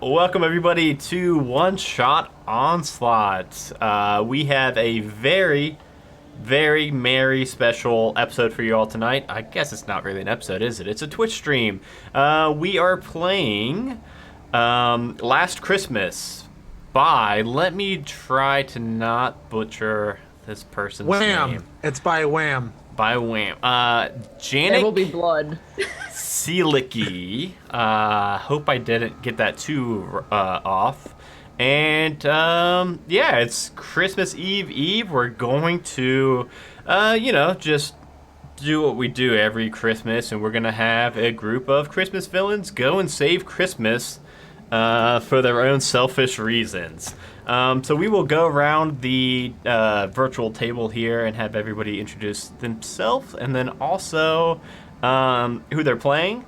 Welcome everybody to One Shot Onslaught. We have a very, very merry special episode for you all tonight. I guess it's not really an episode, is it? It's a Twitch stream. We are playing Last Christmas by, let me try to not butcher this person's Wham! name. It's by Wham. By Wham. There will be Janik blood. Seelicky. Hope I didn't get that too off. And yeah, it's Christmas Eve. We're going to, just do what we do every Christmas, and we're gonna have a group of Christmas villains go and save Christmas for their own selfish reasons. So we will go around the virtual table here and have everybody introduce themselves, and then also who they're playing.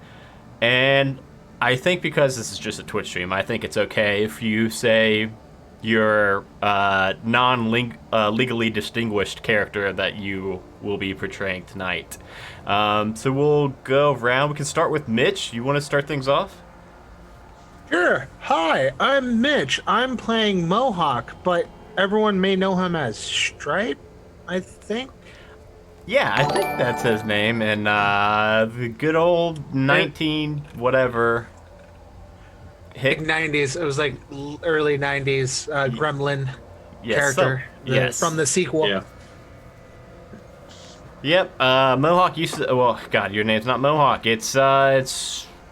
And I think because this is just a Twitch stream, I think it's okay if you say your non-legally distinguished character that you will be portraying tonight. So we'll go around. We can start with Mitch. You want to start things off? Sure. Hi, I'm Mitch. I'm playing Mohawk, but everyone may know him as Stripe, I think. Yeah, I think that's his name. And the good old 19 whatever Like 90s. It was like early 90s Gremlin character from the sequel. Yeah. Yep. Mohawk used to. Well, God, your name's not Mohawk. It's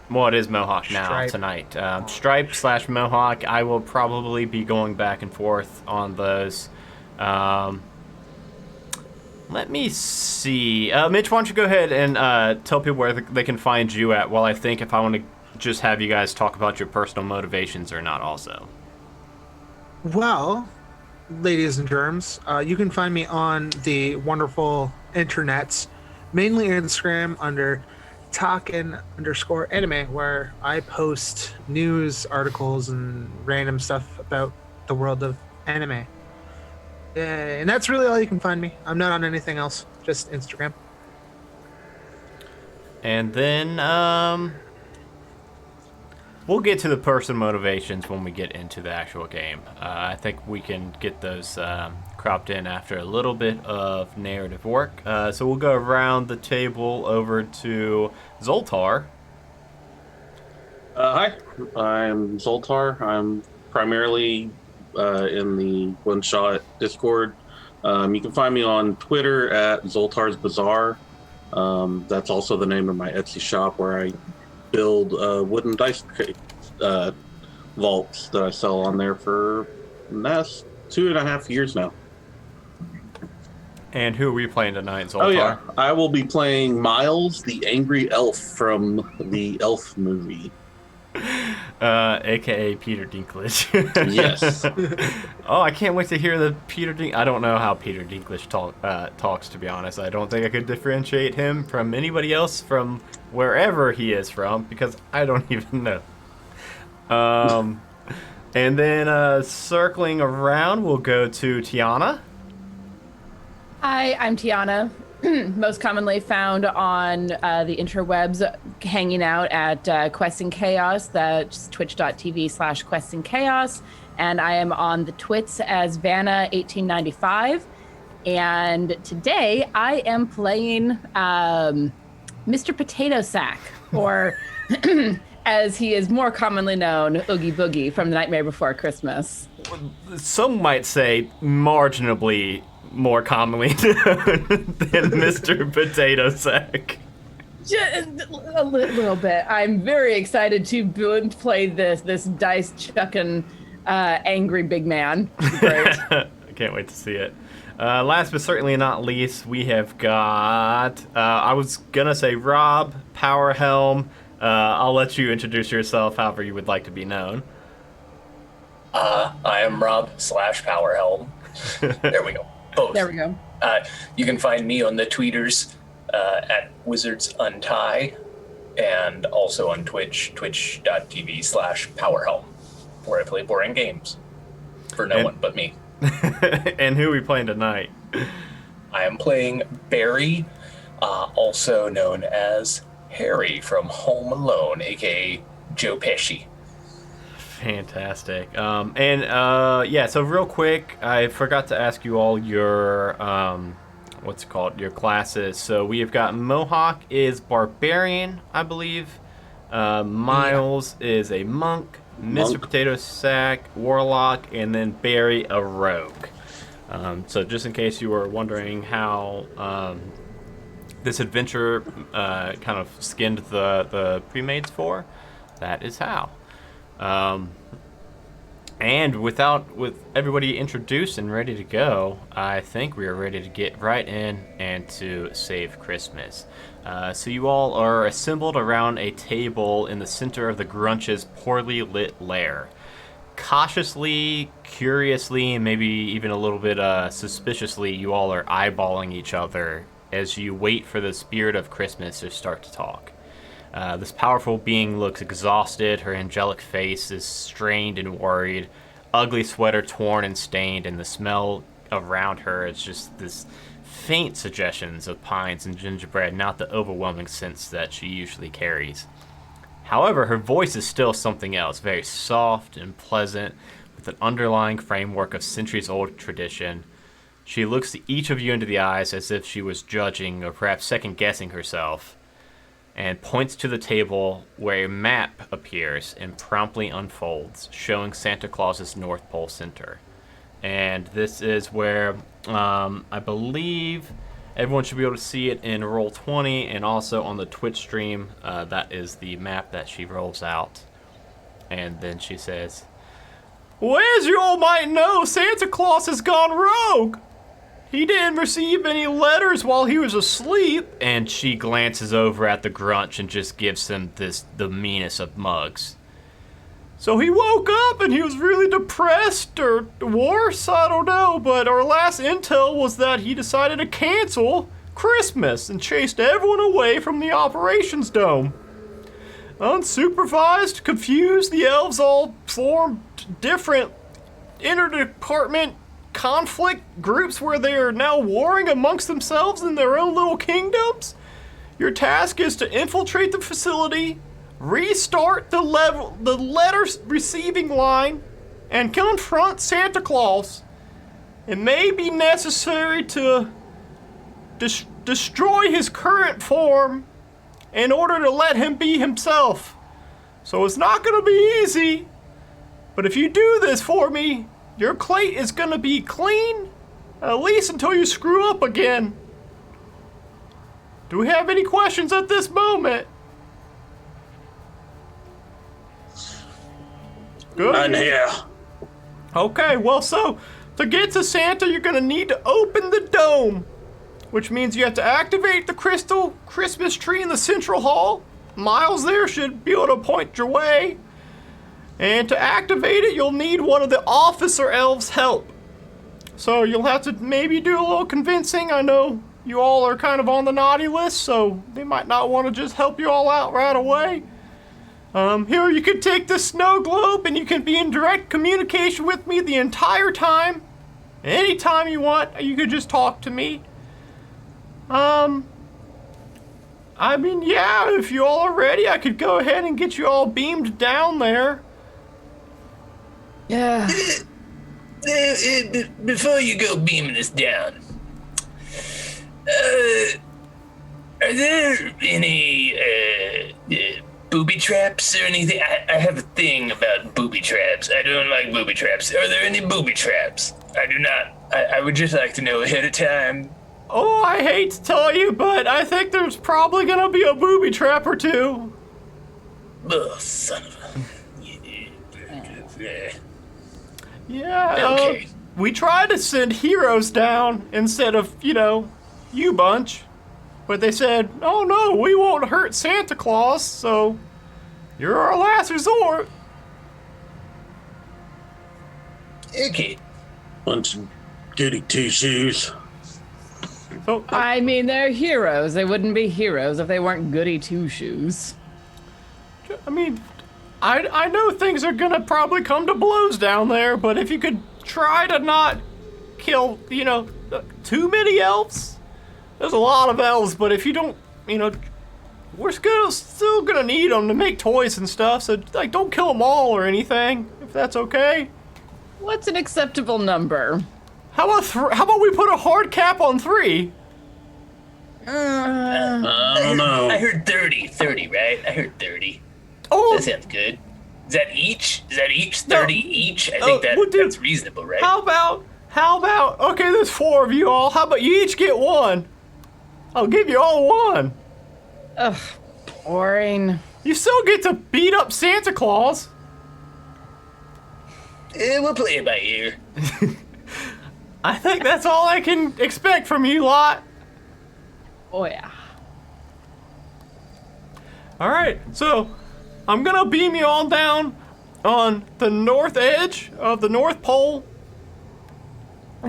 well, it is Mohawk now Stripe. tonight. Stripe/Mohawk. I will probably be going back and forth on those. Let me see. Mitch, why don't you go ahead and tell people where they can find you at, while I think if I want to just have you guys talk about your personal motivations or not also. Well, ladies and germs, you can find me on the wonderful internets, mainly Instagram under Talkin_anime, where I post news articles and random stuff about the world of anime. And that's really all you can find me. I'm not on anything else, just Instagram. And then we'll get to the person motivations when we get into the actual game. I think we can get those cropped in after a little bit of narrative work. So we'll go around the table over to Zoltar. Hi, I'm Zoltar. I'm primarily in the One Shot Discord. You can find me on Twitter at Zoltar's Bazaar. That's also the name of my Etsy shop, where I build wooden dice vaults that I sell on there for the last 2.5 years now. And who are we playing tonight, Zoltar? Oh yeah, I will be playing Miles, the angry elf from the Elf movie. AKA Peter Dinklage. Yes. Oh, I can't wait to hear the Peter Dinklage. I don't know how Peter Dinklage talks, to be honest. I don't think I could differentiate him from anybody else from wherever he is from, because I don't even know. And then circling around, we'll go to Tiana. Hi, I'm Tiana, most commonly found on the interwebs, hanging out at Quest and Chaos. That's twitch.tv/Quest and Chaos. And I am on the Twits as Vanna1895. And today I am playing Mr. Potato Sack, or as he is more commonly known, Oogie Boogie from The Nightmare Before Christmas. Some might say marginally more commonly known than Mr. Potato Sack. Just a little bit. I'm very excited to play this dice chucking angry big man. Great. I can't wait to see it. Last but certainly not least, we have got, I was gonna say Rob, Power Helm. I'll let you introduce yourself however you would like to be known. I am Rob/Power Helm. There we go. Both. There we go. You can find me on the tweeters at Wizards Untie, and also on Twitch, twitch.tv/PowerHelm, where I play boring games for no one but me. And who are we playing tonight? I am playing Barry, also known as Harry from Home Alone, aka Joe Pesci. Fantastic. So real quick, I forgot to ask you all your your classes. So we have got Mohawk is barbarian, I believe. Miles is a monk. Mr. Potato Sack, warlock, and then Barry, a rogue. So just in case you were wondering how this adventure kind of skinned the pre-mades for, that is how. And with everybody introduced and ready to go, I think we are ready to get right in and to save Christmas. So you all are assembled around a table in the center of the Grunch's poorly lit lair. Cautiously, curiously, and maybe even a little bit suspiciously, you all are eyeballing each other as you wait for the spirit of Christmas to start to talk. This powerful being looks exhausted. Her angelic face is strained and worried. Ugly sweater torn and stained, and the smell around her is just this faint suggestions of pines and gingerbread, not the overwhelming sense that she usually carries. However, her voice is still something else, very soft and pleasant, with an underlying framework of centuries-old tradition. She looks to each of you into the eyes as if she was judging or perhaps second-guessing herself, and points to the table where a map appears and promptly unfolds, showing Santa Claus's North Pole Center. And this is where I believe everyone should be able to see it in Roll20 and also on the Twitch stream. That is the map that she rolls out. And then she says, "Well, as you all might know, Santa Claus has gone rogue. He didn't receive any letters while he was asleep." And she glances over at the Grunch and just gives him the meanest of mugs. "So he woke up and he was really depressed, or worse, I don't know, but our last intel was that he decided to cancel Christmas and chased everyone away from the operations dome. Unsupervised, confused, the elves all formed different interdepartment conflict groups where they are now warring amongst themselves in their own little kingdoms. Your task is to infiltrate the facility, restart the letter receiving line, and confront Santa Claus. It may be necessary to destroy his current form in order to let him be himself. So it's not going to be easy, but if you do this for me, your plate is going to be clean, at least until you screw up again. Do we have any questions at this moment?" Good. None here. Okay, well, so to get to Santa, you're going to need to open the dome, which means you have to activate the crystal Christmas tree in the central hall. Miles there should be able to point your way. And to activate it, you'll need one of the officer elves' help. So you'll have to maybe do a little convincing. I know you all are kind of on the naughty list, so they might not want to just help you all out right away. Here, you can take this snow globe and you can be in direct communication with me the entire time. Anytime you want, you could just talk to me. If you all are ready, I could go ahead and get you all beamed down there. Yeah. Before you go beaming us down, are there any booby traps or anything? I have a thing about booby traps. I don't like booby traps. Are there any booby traps? I do not. I would just like to know ahead of time. Oh, I hate to tell you, but I think there's probably gonna be a booby trap or two. Oh, son of a... Yeah, Okay. We tried to send heroes down instead of, you bunch. But they said, "Oh no, we won't hurt Santa Claus, so you're our last resort." Okay. Bunch of goody two-shoes. So, I mean, they're heroes. They wouldn't be heroes if they weren't goody two-shoes. I know things are gonna probably come to blows down there, but if you could try to not kill, too many elves. There's a lot of elves, but if you don't, we're still gonna need them to make toys and stuff. So like, don't kill them all or anything, if that's okay. What's an acceptable number? How about we put a hard cap on 3? I don't know. I heard 30, right? I heard 30. Oh, That sounds good. Is that each? 30 each? I think well, dude, that's reasonable, right? how about, okay, there's 4 of you all. How about you each get 1? I'll give you all 1. Ugh, boring. You still get to beat up Santa Claus. We'll play it by ear. I think that's all I can expect from you lot. Oh yeah. All right, so I'm gonna beam you all down on the north edge of the North Pole.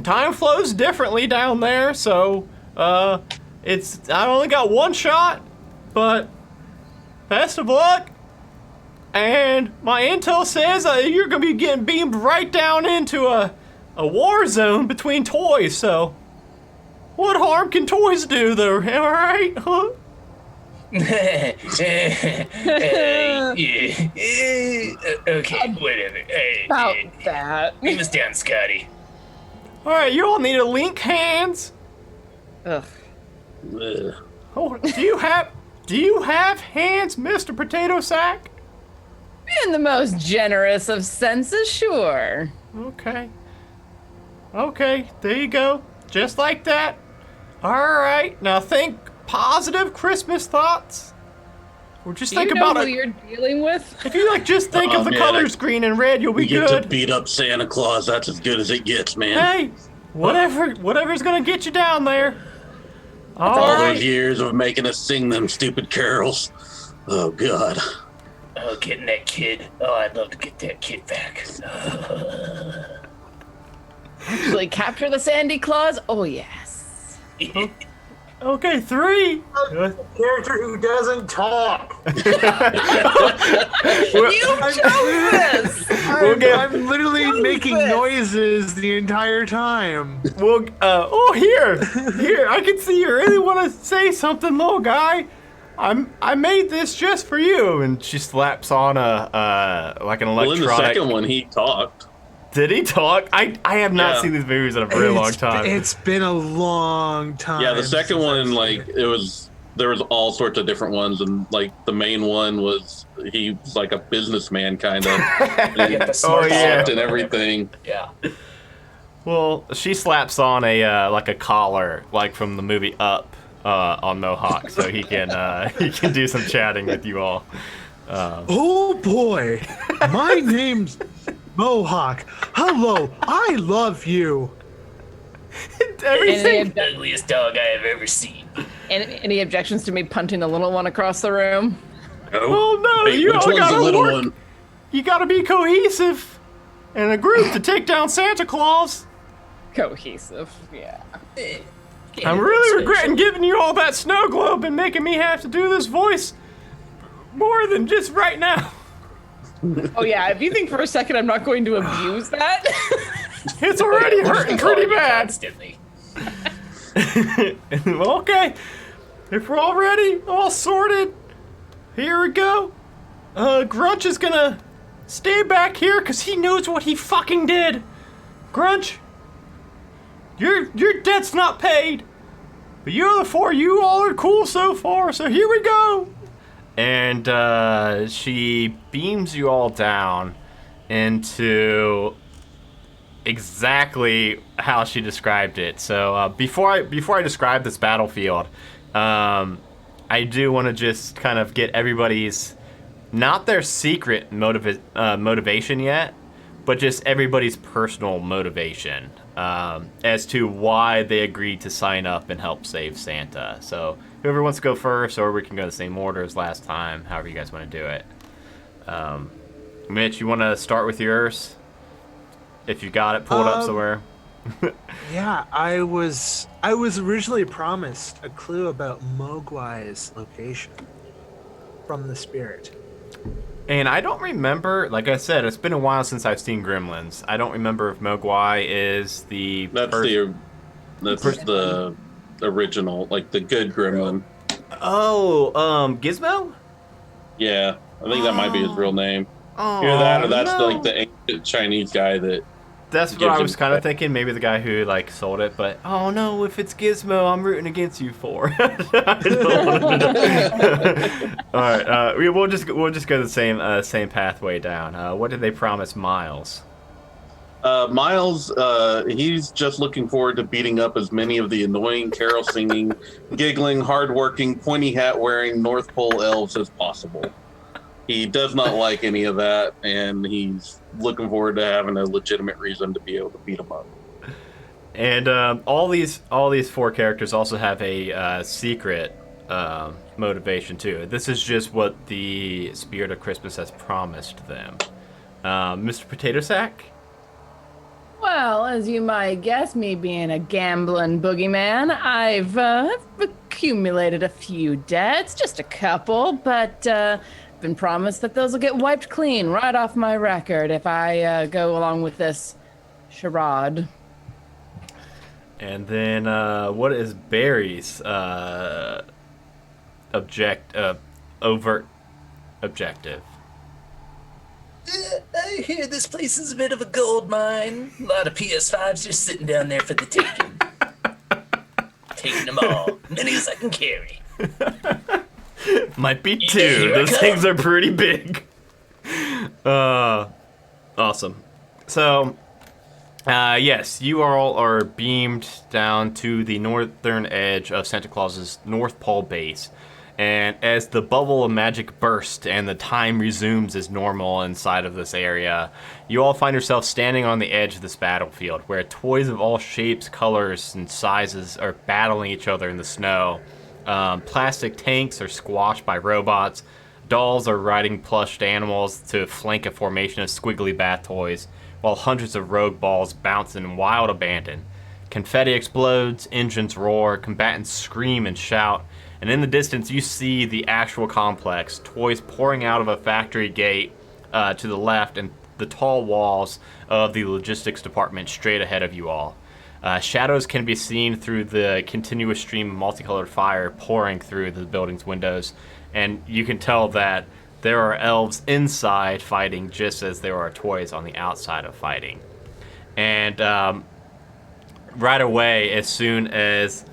Time flows differently down there, so I only got 1 shot, but best of luck. And my intel says you're gonna be getting beamed right down into a war zone between toys. So what harm can toys do, though? Am I right? Huh? Yeah. Okay, whatever. About that. Beam us down, Scotty. All right, you all need to link hands. Ugh. Ugh. Oh, do you have hands, Mr. Potato Sack? In the most generous of senses, sure. Okay. Okay, there you go. Just like that. All right, now think positive Christmas thoughts. Or just Do think you know about who it. you're dealing with? If you like, just think Oh, of the man, colors green and red, you'll be We get good. to beat up Santa Claus. That's as good as it gets, man. Hey, whatever's gonna get you down there. All All right. those years of making us sing them stupid carols. Oh, God. Oh, getting that kid. Oh, I'd love to get that kid back. Actually, capture the Sandy Claus? Oh, yes. Okay, 3. Character who doesn't talk. You chose this! I'm literally making noises the entire time. Well, here, I can see you really want to say something, little guy. I made this just for you, and she slaps on like an Well, in electronic. the second one, he talked. Did he talk? I have not Yeah. seen these movies in a very long time. It's been a long time. Yeah, the second since one, I've seen like, it. there was all sorts of different ones, and, like, the main one was, he was like a businessman, kind of. Get the smart yeah. Talked and everything. Yeah. Well, she slaps on a collar, like from the movie Up, on Mohawk, so he can do some chatting with you all. Oh boy, my name's Mohawk. Hello, I love you. Everything. The ugliest dog I have ever seen. Any objections to me punting the little one across the room? Oh no, Wait, you which all one's the gotta little work. one? You gotta be cohesive in a group to take down Santa Claus. Cohesive, yeah. I'm really regretting giving you all that snow globe and making me have to do this voice more than just right now. Oh yeah, if you think for a second I'm not going to abuse that. It's already hurting pretty bad. Constantly. Okay, if we're all ready, all sorted, here we go. Grunch is gonna stay back here because he knows what he fucking did. Grunch, your debt's not paid. But you other 4, you all are cool so far, so here we go. And she beams you all down into exactly how she described it. So before I describe this battlefield, I do want to just kind of get everybody's, not their secret motivation yet, but just everybody's personal motivation as to why they agreed to sign up and help save Santa. So whoever wants to go first, or we can go the same order as last time, however you guys want to do it. Mitch, you want to start with yours? If you got it, pull it up somewhere. Yeah, I was originally promised a clue about Mogwai's location from the spirit. And I don't remember, like I said, it's been a while since I've seen Gremlins. I don't remember if Mogwai is the That's the original, like the good gremlin. Gizmo? Yeah, I think that might be his real name. Oh, Either that, or that's no. like the ancient Chinese guy that. That's what gives I him was kind of credit. thinking. Maybe the guy who like sold it, but oh no, if it's Gizmo, I'm rooting against you for. I don't want to. All right, we'll just go the same pathway down. What did they promise Miles? Miles, he's just looking forward to beating up as many of the annoying carol singing, giggling, hardworking, pointy hat wearing North Pole elves as possible. He does not like any of that, and he's looking forward to having a legitimate reason to be able to beat them up. And all these four characters also have a secret motivation too. This is just what the spirit of Christmas has promised them. Mr. Potato Sack. Well, as you might guess, me being a gambling boogeyman, I've accumulated a few debts, just a couple, but been promised that those will get wiped clean right off my record if I go along with this charade. And then what is Barry's overt objective? I hear this place is a bit of a gold mine. A lot of PS5s just sitting down there for the taking. Taking them all. Many as I can carry. Might be two. Here I Those come. things are pretty big. Awesome. So, yes, you all are beamed down to the northern edge of Santa Claus's North Pole base. And as the bubble of magic bursts and the time resumes as normal inside of this area, you all find yourself standing on the edge of this battlefield where toys of all shapes, colors, and sizes are battling each other in the snow. Plastic tanks are squashed by robots. Dolls are riding plushed animals to flank a formation of squiggly bath toys, while hundreds of rogue balls bounce in wild abandon. Confetti explodes, engines roar, combatants scream and shout, and in the distance you see the actual complex, toys pouring out of a factory gate to the left and the tall walls of the logistics department straight ahead of you all. Shadows can be seen through the continuous stream of multicolored fire pouring through the building's windows, and you can tell that there are elves inside fighting just as there are toys on the outside of fighting. And right away, as soon as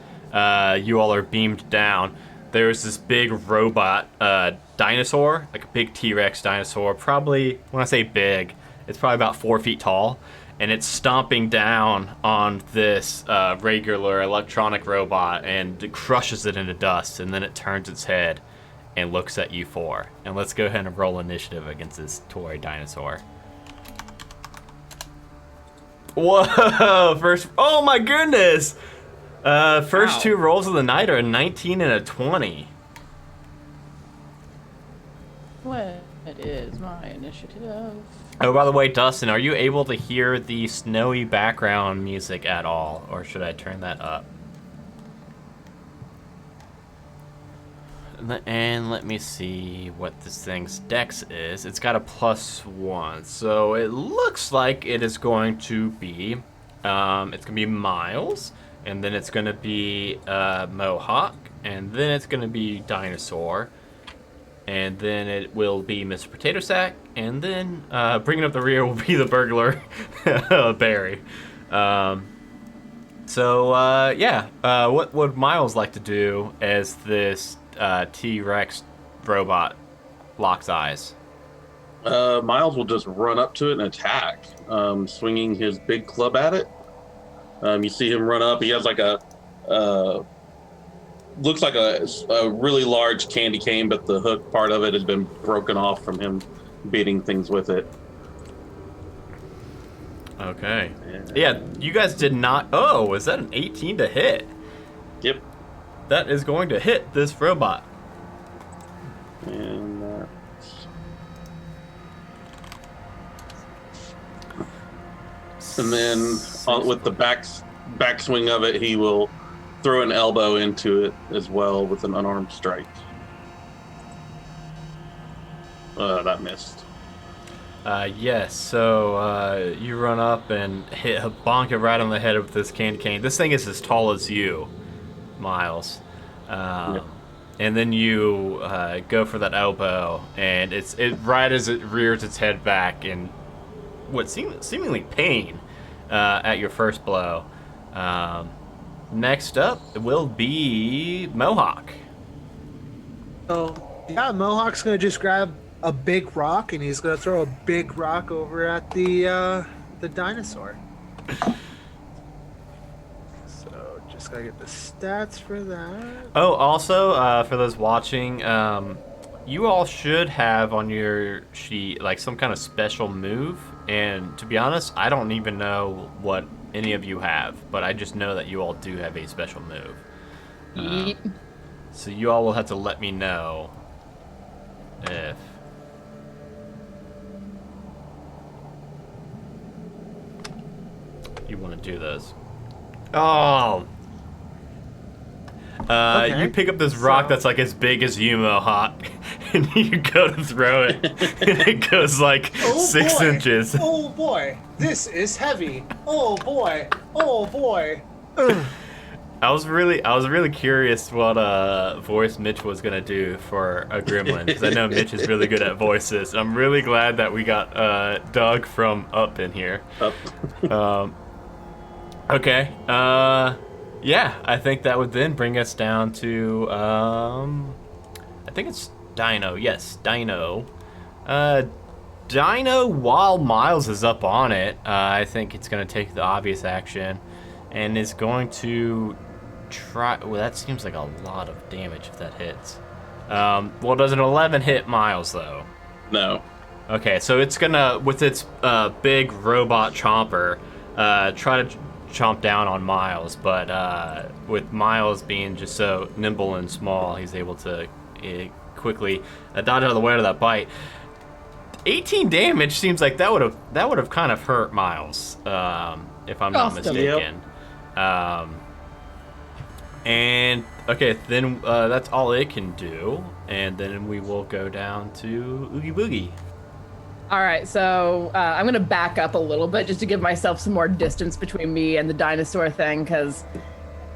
you all are beamed down, there's this big robot dinosaur, like a big T-Rex dinosaur. Probably, when I say big, it's probably about 4 feet tall, and it's stomping down on this regular electronic robot and it crushes it into dust, and then it turns its head and looks at you four. And let's go ahead and roll initiative against this toy dinosaur. Whoa! Oh my goodness! First two rolls of the night are a 19 and a 20. What is my initiative? Oh, by the way, Dustin, are you able to hear the snowy background music at all? Or should I turn that up? And let me see what this thing's dex is. It's got a +1, so it looks like it is going to be, it's going to be Miles, and then it's going to be Mohawk, and then it's going to be Dinosaur, and then it will be Mr. Potato Sack, and then bringing up the rear will be the burglar, Barry. What would Miles like to do as this T-Rex robot locks eyes? Miles will just run up to it and attack, swinging his big club at it. You see him run up. He has like looks like a really large candy cane, but the hook part of it has been broken off from him beating things with it. Okay. Yeah, you guys did not. Oh, is that an 18 to hit? Yep. That is going to hit this robot. And then with the backswing of it, he will throw an elbow into it as well with an unarmed strike. That missed. Yes, so you run up and bonk it right on the head with this candy cane. This thing is as tall as you, Miles. Yep. and then you go for that elbow, and it right as it rears its head back in what seemingly pain at your first blow. Next up will be Mohawk. So yeah, Mohawk's gonna just grab a big rock and he's gonna throw a big rock over at the dinosaur. So just gotta get the stats for that. Oh, also for those watching, you all should have on your sheet like some kind of special move. And to be honest, I don't even know what any of you have, but I just know that you all do have a special move. Yeet. So you all will have to let me know if you want to do this. Oh. Okay. You pick up this rock that's like as big as you, Mohawk, and you go to throw it, and it goes like 6 inches. Oh boy, this is heavy. Oh boy. Oh boy. I was really curious what voice Mitch was gonna do for a gremlin, because I know Mitch is really good at voices. I'm really glad that we got Doug from Up in here. Up. Okay. Yeah, I think that would then bring us down to I think it's Dino. Yes, Dino. Dino, while Miles is up on it, I think it's gonna take the obvious action, and is going to try. Well, that seems like a lot of damage if that hits. Well, does an 11 hit Miles though? No. Okay, so it's gonna, with its big robot chomper, try to chomp down on Miles, but with Miles being just so nimble and small, he's able to quickly dodge out of the way of that bite. 18 damage seems like that would have kind of hurt Miles, if I'm not Awesome. mistaken. And okay, then that's all it can do, and then we will go down to Oogie Boogie. All right, so I'm gonna back up a little bit just to give myself some more distance between me and the dinosaur thing, because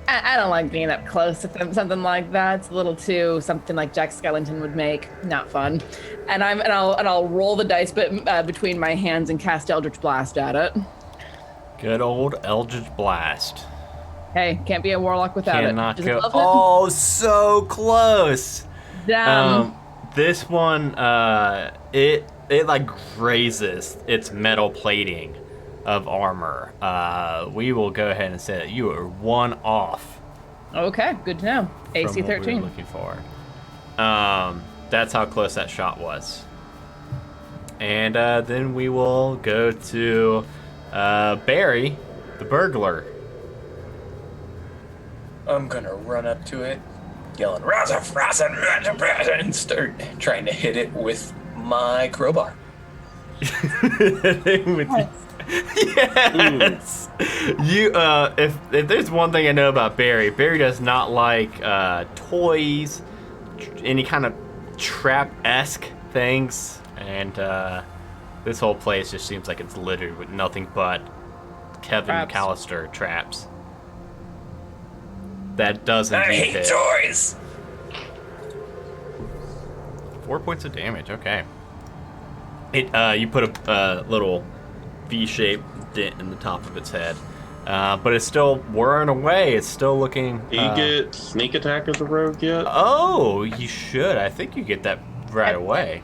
I don't like being up close to something like that. It's a little too something like Jack Skellington would make. Not fun. And I'll roll the dice between my hands and cast Eldritch Blast at it. Good old Eldritch Blast. Hey, can't be a warlock without Cannot it. go. Oh, so close. Damn. This one, it like grazes its metal plating of armor. We will go ahead and say that you are one off. Okay, good to know. AC from what we 13. were looking for. That's how close that shot was. And then we will go to Barry, the burglar. I'm gonna run up to it, yelling "Raza, Raza, Raza, Raza," and start trying to hit it with my crowbar. Yes. You if there's one thing I know about Barry does not like toys, any kind of trap-esque things, and this whole place just seems like it's littered with nothing but Kevin Traps. McAllister traps. That does I indeed hate hit. toys. 4 points of damage. Okay. You put a little V-shaped dent in the top of its head, but it's still whirring away. It's still looking. Do you get sneak attack as a rogue yet? Oh, you should. I think you get that right away.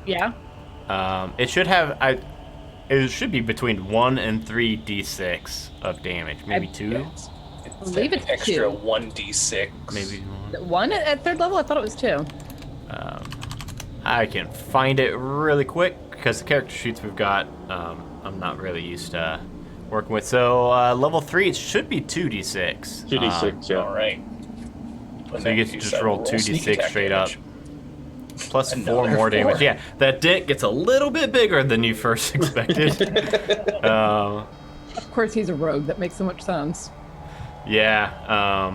Yeah. It should have. It should be between 1 and 3 d6 of damage. Maybe 2. Believe an it's extra 2. 1d6. Maybe 1. 1 at third level? I thought it was 2. I can find it really quick because the character sheets we've got, I'm not really used to working with. So level 3, it should be 2d6. 2d6, yeah. All right. So you get to just roll 2d6 straight up. Plus 4 Another more damage. 4. Yeah, that dent gets a little bit bigger than you first expected. Of course, he's a rogue. That makes so much sense. Yeah.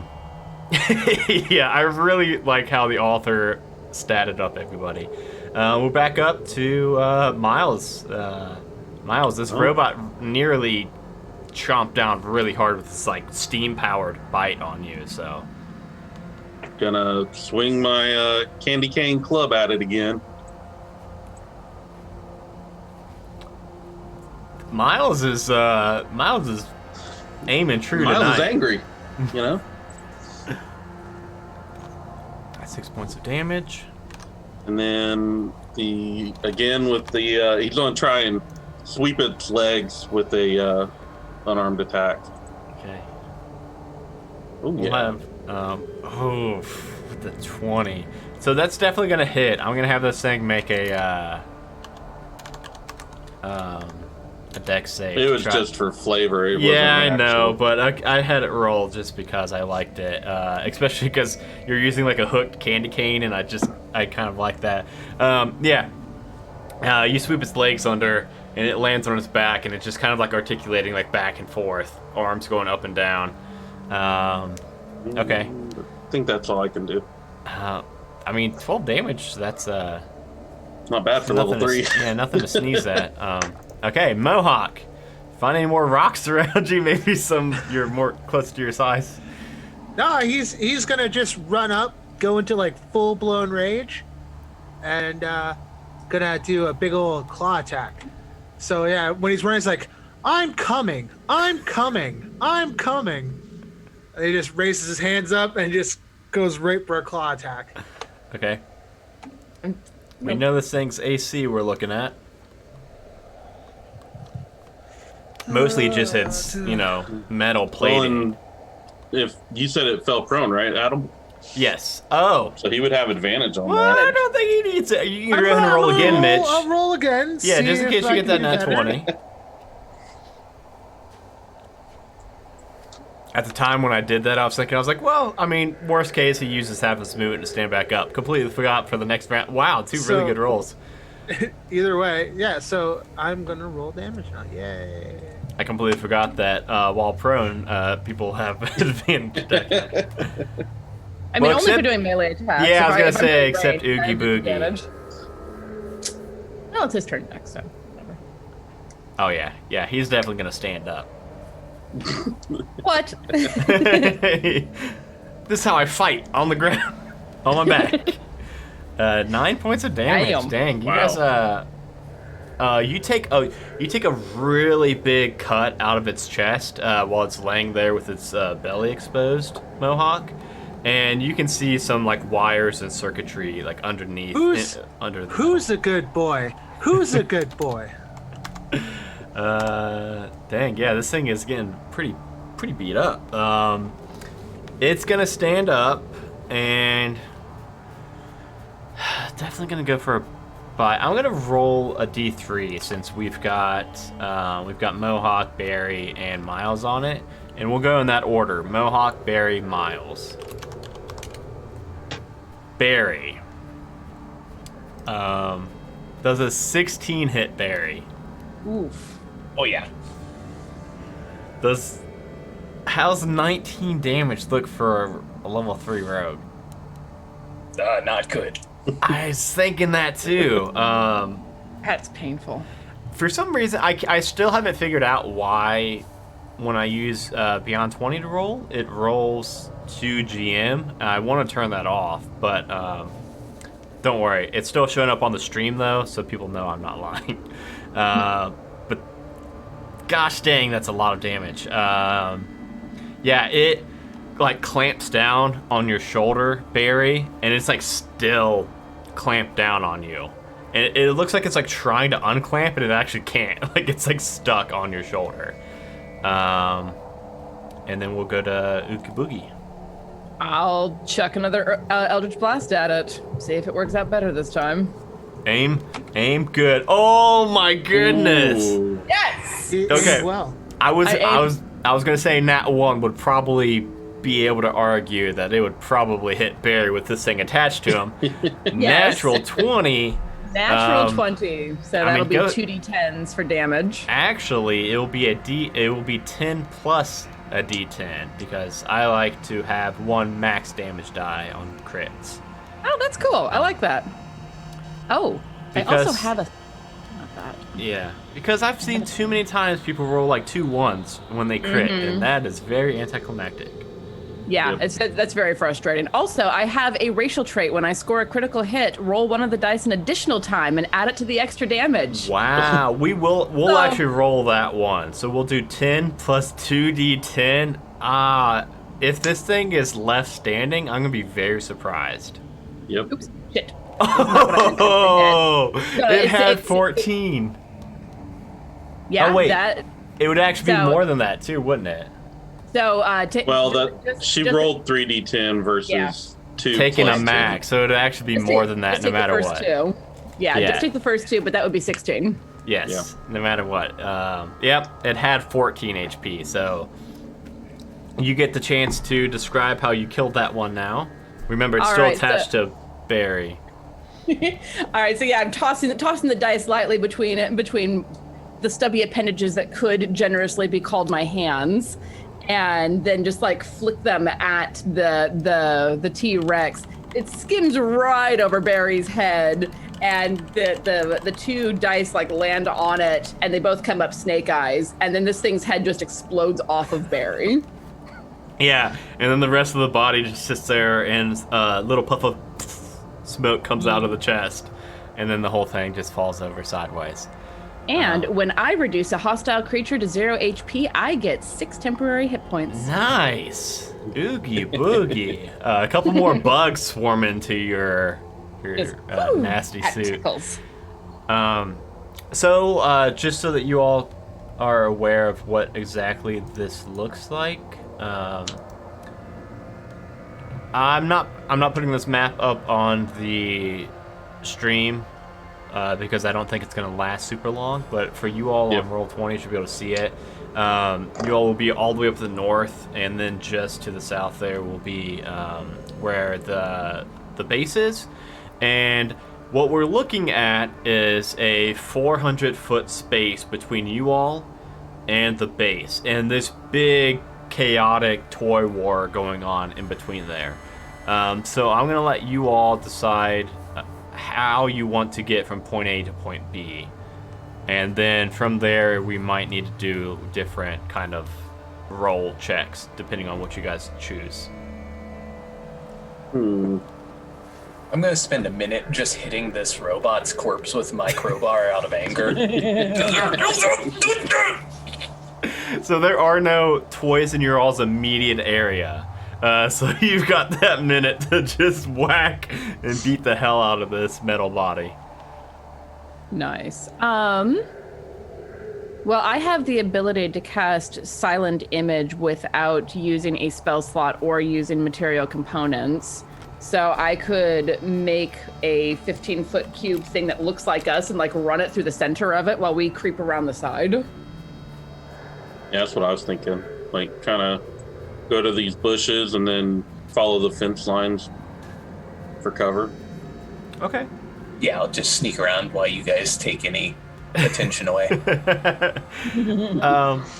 Yeah, I really like how the author statted up everybody. We're back up to Miles. Miles, this robot nearly chomped down really hard with this like steam-powered bite on you. So Gonna swing my candy cane club at it again. Miles is aiming true Miles tonight. is angry, you know? That's 6 points of damage. And then he's gonna try and sweep its legs with a unarmed attack. Okay. Oh We'll yeah. have with the 20. So that's definitely gonna hit. I'm gonna have this thing make a dex save. It was just for flavor. It Yeah, I wasn't know, actual. but I had it roll just because I liked it, especially because you're using like a hooked candy cane, and I kind of like that. You sweep its legs under, and it lands on its back, and it's just kind of like articulating like back and forth, arms going up and down. Okay. I think that's all I can do. 12 damage. That's Not bad for level 3. Nothing to sneeze at. Okay, Mohawk. Find any more rocks around you? Maybe you're more close to your size. No, he's gonna just run up, go into like full blown rage, and gonna do a big old claw attack. So yeah, when he's running, he's like, "I'm coming, I'm coming, I'm coming." And he just raises his hands up and just goes right for a claw attack. Okay. We know this thing's AC we're looking at. Mostly it just hits, metal plating. And if you said it fell prone, right, Adam? Yes. Oh. So he would have advantage on Well, that. I don't think he needs it. You can go ahead and roll again, Mitch. I'll roll again. Yeah, see just in if case I you get can that do nat better. 20. At the time when I did that, I was like, well, worst case, he uses half his movement to stand back up. Completely forgot for the next round. Wow, two really good rolls. Either way, yeah, so I'm gonna roll damage now. Yay. I completely forgot that while prone, people have advantage. Only for doing melee attacks. Yeah, I was gonna if I'm say, doing except range, I Oogie have Boogie. advantage. Well, it's his turn next, so whatever. Oh, yeah, he's definitely gonna stand up. What? This is how I fight, on the ground, on my back. 9 points of damage. Damn. Dang, you Wow. guys. You take a really big cut out of its chest while it's laying there with its belly exposed, Mohawk, and you can see some like wires and circuitry like underneath. Who's a good boy? Who's a good boy? Dang, yeah, this thing is getting pretty beat up. It's gonna stand up and definitely gonna go for a bite. I'm gonna roll a D3 since we've got Mohawk, Barry, and Miles on it, and we'll go in that order: Mohawk, Barry, Miles. Barry. Does a 16 hit Barry? Oof. Oh yeah. How's 19 damage look for a level 3 rogue? Not good. I was thinking that too. That's painful. For some reason, I still haven't figured out why when I use Beyond 20 to roll, it rolls to GM. I want to turn that off, but don't worry. It's still showing up on the stream, though, so people know I'm not lying. But gosh dang, that's a lot of damage. Yeah, it like clamps down on your shoulder, Barry, and it's like still clamped down on you. And it looks like it's like trying to unclamp, and it actually can't. Like it's like stuck on your shoulder. And then we'll go to Oogie Boogie. I'll chuck another Eldritch Blast at it. See if it works out better this time. Aim good. Oh my goodness. Ooh. Yes! Okay. Well, I was gonna say Nat 1 would probably be able to argue that it would probably hit Barry with this thing attached to him. Natural 20. Natural 20. So that'll be 2d10s for damage. Actually, it will be 10 plus a d10 because I like to have one max damage die on crits. Oh, that's cool. I like that. Oh, I also have a... Not that. Yeah, because I've seen too many times people roll like 2 1s when they crit, and that is very anticlimactic. Yeah, Yep. that's very frustrating. Also, I have a racial trait. When I score a critical hit, roll one of the dice an additional time and add it to the extra damage. Wow, we'll So- actually roll that one. So we'll do 10 plus 2d10. If this thing is left standing, I'm gonna be very surprised. Yep. Oops, shit. Oh, No, it it's- had it's- 14. Yeah, Oh, wait. that. It would actually be So- more than that too, wouldn't it? So, Well, she rolled 3d10 versus Yeah. 2 Taking a plus 2. max, so it'd actually be more than that, no matter what. Two. Yeah, Yeah. just take the first two, but that would be 16. Yes, no matter what. Yep, it had 14 HP, so you get the chance to describe how you killed that one now. Remember, it's All still right, attached to Barry. All right, so yeah, I'm tossing the dice lightly between the stubby appendages that could generously be called my hands, and then just like flick them at the T-Rex. It skims right over Barry's head, and the two dice like land on it, and they both come up snake eyes, and then this thing's head just explodes off of Barry. Yeah, and then the rest of the body just sits there, and a little puff of smoke comes out of the chest, and then the whole thing just falls over sideways. And when I reduce a hostile creature to 0 HP, I get 6 temporary hit points. Nice, oogie boogie. A couple more bugs swarm into your Just, woo, nasty that suit. tickles. So, just so that you all are aware of what exactly this looks like, I'm not putting this map up on the stream because I don't think it's gonna last super long. But for you all on Roll20, you should be able to see it. You all will be all the way up to the north, and then just to the south there will be where the base is, and what we're looking at is a 400-foot space between you all and the base, and this big chaotic toy war going on in between there. So I'm gonna let you all decide how you want to get from point A to point B, and then from there we might need to do different kind of roll checks depending on what you guys choose. I'm gonna spend a minute just hitting this robot's corpse with my crowbar out of anger. So there are no toys in your all's immediate area. So you've got that minute to just whack and beat the hell out of this metal body. Nice. Well, I have the ability to cast Silent Image without using a spell slot or using material components. So I could make a 15-foot cube thing that looks like us and like run it through the center of it while we creep around the side. Yeah, that's what I was thinking. Like, kind of go to these bushes and then follow the fence lines for cover. Okay. Yeah, I'll just sneak around while you guys take any attention away.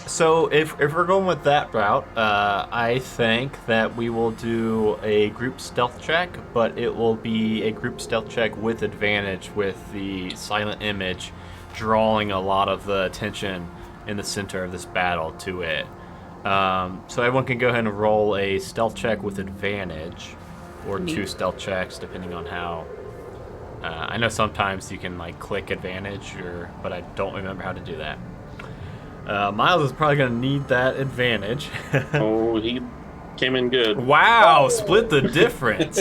So if we're going with that route, I think that we will do a group stealth check, but it will be a group stealth check with advantage with the silent image drawing a lot of the attention in the center of this battle to it. So everyone can go ahead and roll a stealth check with advantage, or two stealth checks depending on how. I know sometimes you can like click advantage, but I don't remember how to do that. Miles is probably gonna need that advantage. Oh, he came in good. Wow, split the difference.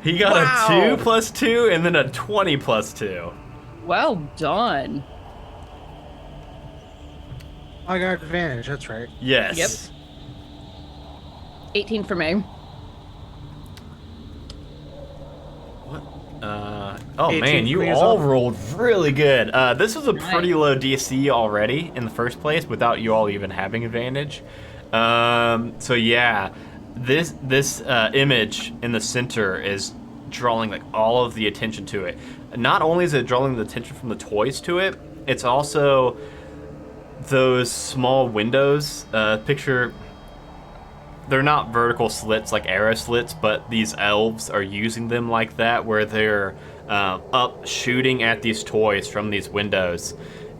He got Wow. a 2 plus 2 and then a 20 plus 2. Well done. I got advantage. That's right. Yes. Yep. 18 for me. Oh 18 man, for you me as all well. rolled really good. This was a pretty Nice. low DC already in the first place without you all even having advantage. So yeah, this image in the center is drawing like all of the attention to it. Not only is it drawing the attention from the toys to it, it's also those small windows. Picture. They're not vertical slits like arrow slits, but these elves are using them like that, where they're up shooting at these toys from these windows.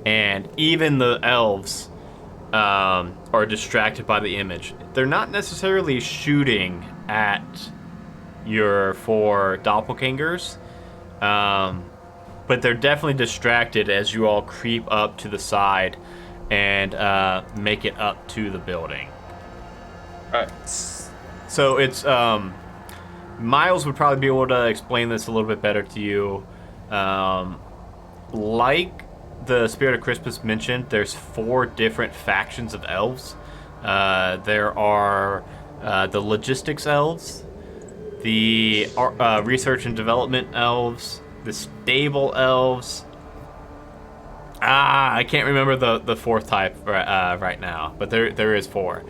And even the elves are distracted by the image. They're not necessarily shooting at your 4 doppelgangers, but they're definitely distracted as you all creep up to the side and make it up to the building. All right. So it's Miles would probably be able to explain this a little bit better to you. Like the Spirit of Christmas mentioned, there's 4 different factions of elves. There are the logistics elves, the research and development elves, the stable elves. I can't remember the 4th type right now, but there is 4.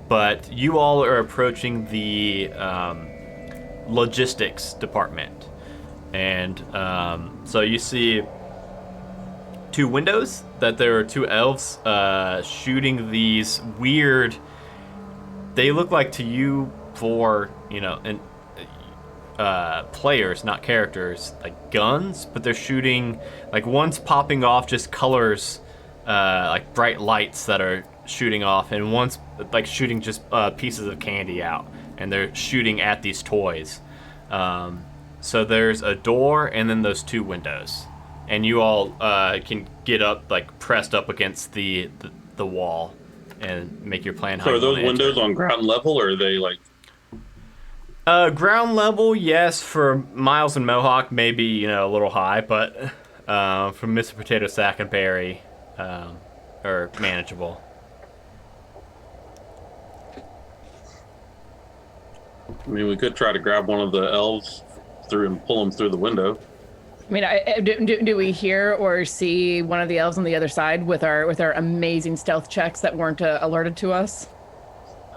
But you all are approaching the logistics department, and so you see 2 windows that there are 2 elves shooting these weird. They look like to you 4, and players, not characters, like guns, but they're shooting, like one's popping off just colors, like bright lights that are shooting off, and one's like shooting just pieces of candy out, and they're shooting at these toys. So there's a door and then those 2 windows, and you all can get up, like pressed up against the wall and make your plan. So are those windows on ground level, or are they like ground level? Yes, for Miles and Mohawk, maybe a little high, but for Mr. Potato Sack and Barry, are manageable. I mean, we could try to grab one of the elves through and pull them through the window. I mean, do we hear or see one of the elves on the other side with our amazing stealth checks that weren't alerted to us?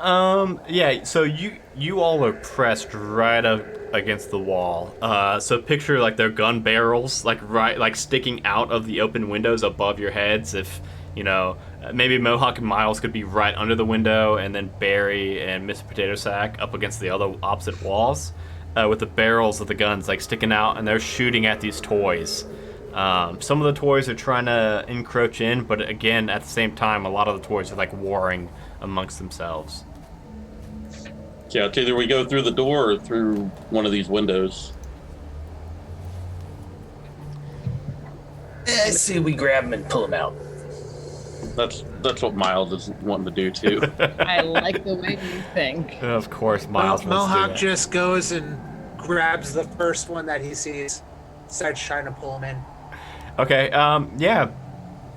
Yeah. So you all are pressed right up against the wall. So picture like their gun barrels, like sticking out of the open windows above your heads. If maybe Mohawk and Miles could be right under the window, and then Barry and Mr. Potato Sack up against the other opposite walls, with the barrels of the guns like sticking out, and they're shooting at these toys. Some of the toys are trying to encroach in, but again, at the same time, a lot of the toys are like warring amongst themselves. Yeah, it's either we go through the door or through one of these windows. I say we grab him and pull him out. That's what Miles is wanting to do too. I like the way you think. Of course, Miles wants to do Mohawk that. just goes and grabs the first one that he sees, starts trying to pull him in. Okay, yeah.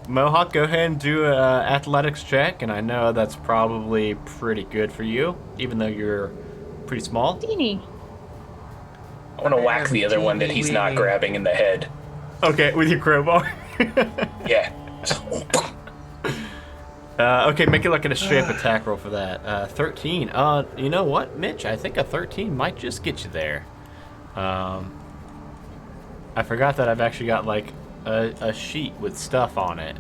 Mohawk, go ahead and do an athletics check, and I know that's probably pretty good for you, even though you're pretty small. Teeny. I want to whack the other one that he's not grabbing in the head. Okay, with your crowbar. Yeah. Okay, make it like a straight up attack roll for that. 13. You know what, Mitch? I think a 13 might just get you there. I forgot that I've actually got like a sheet with stuff on it.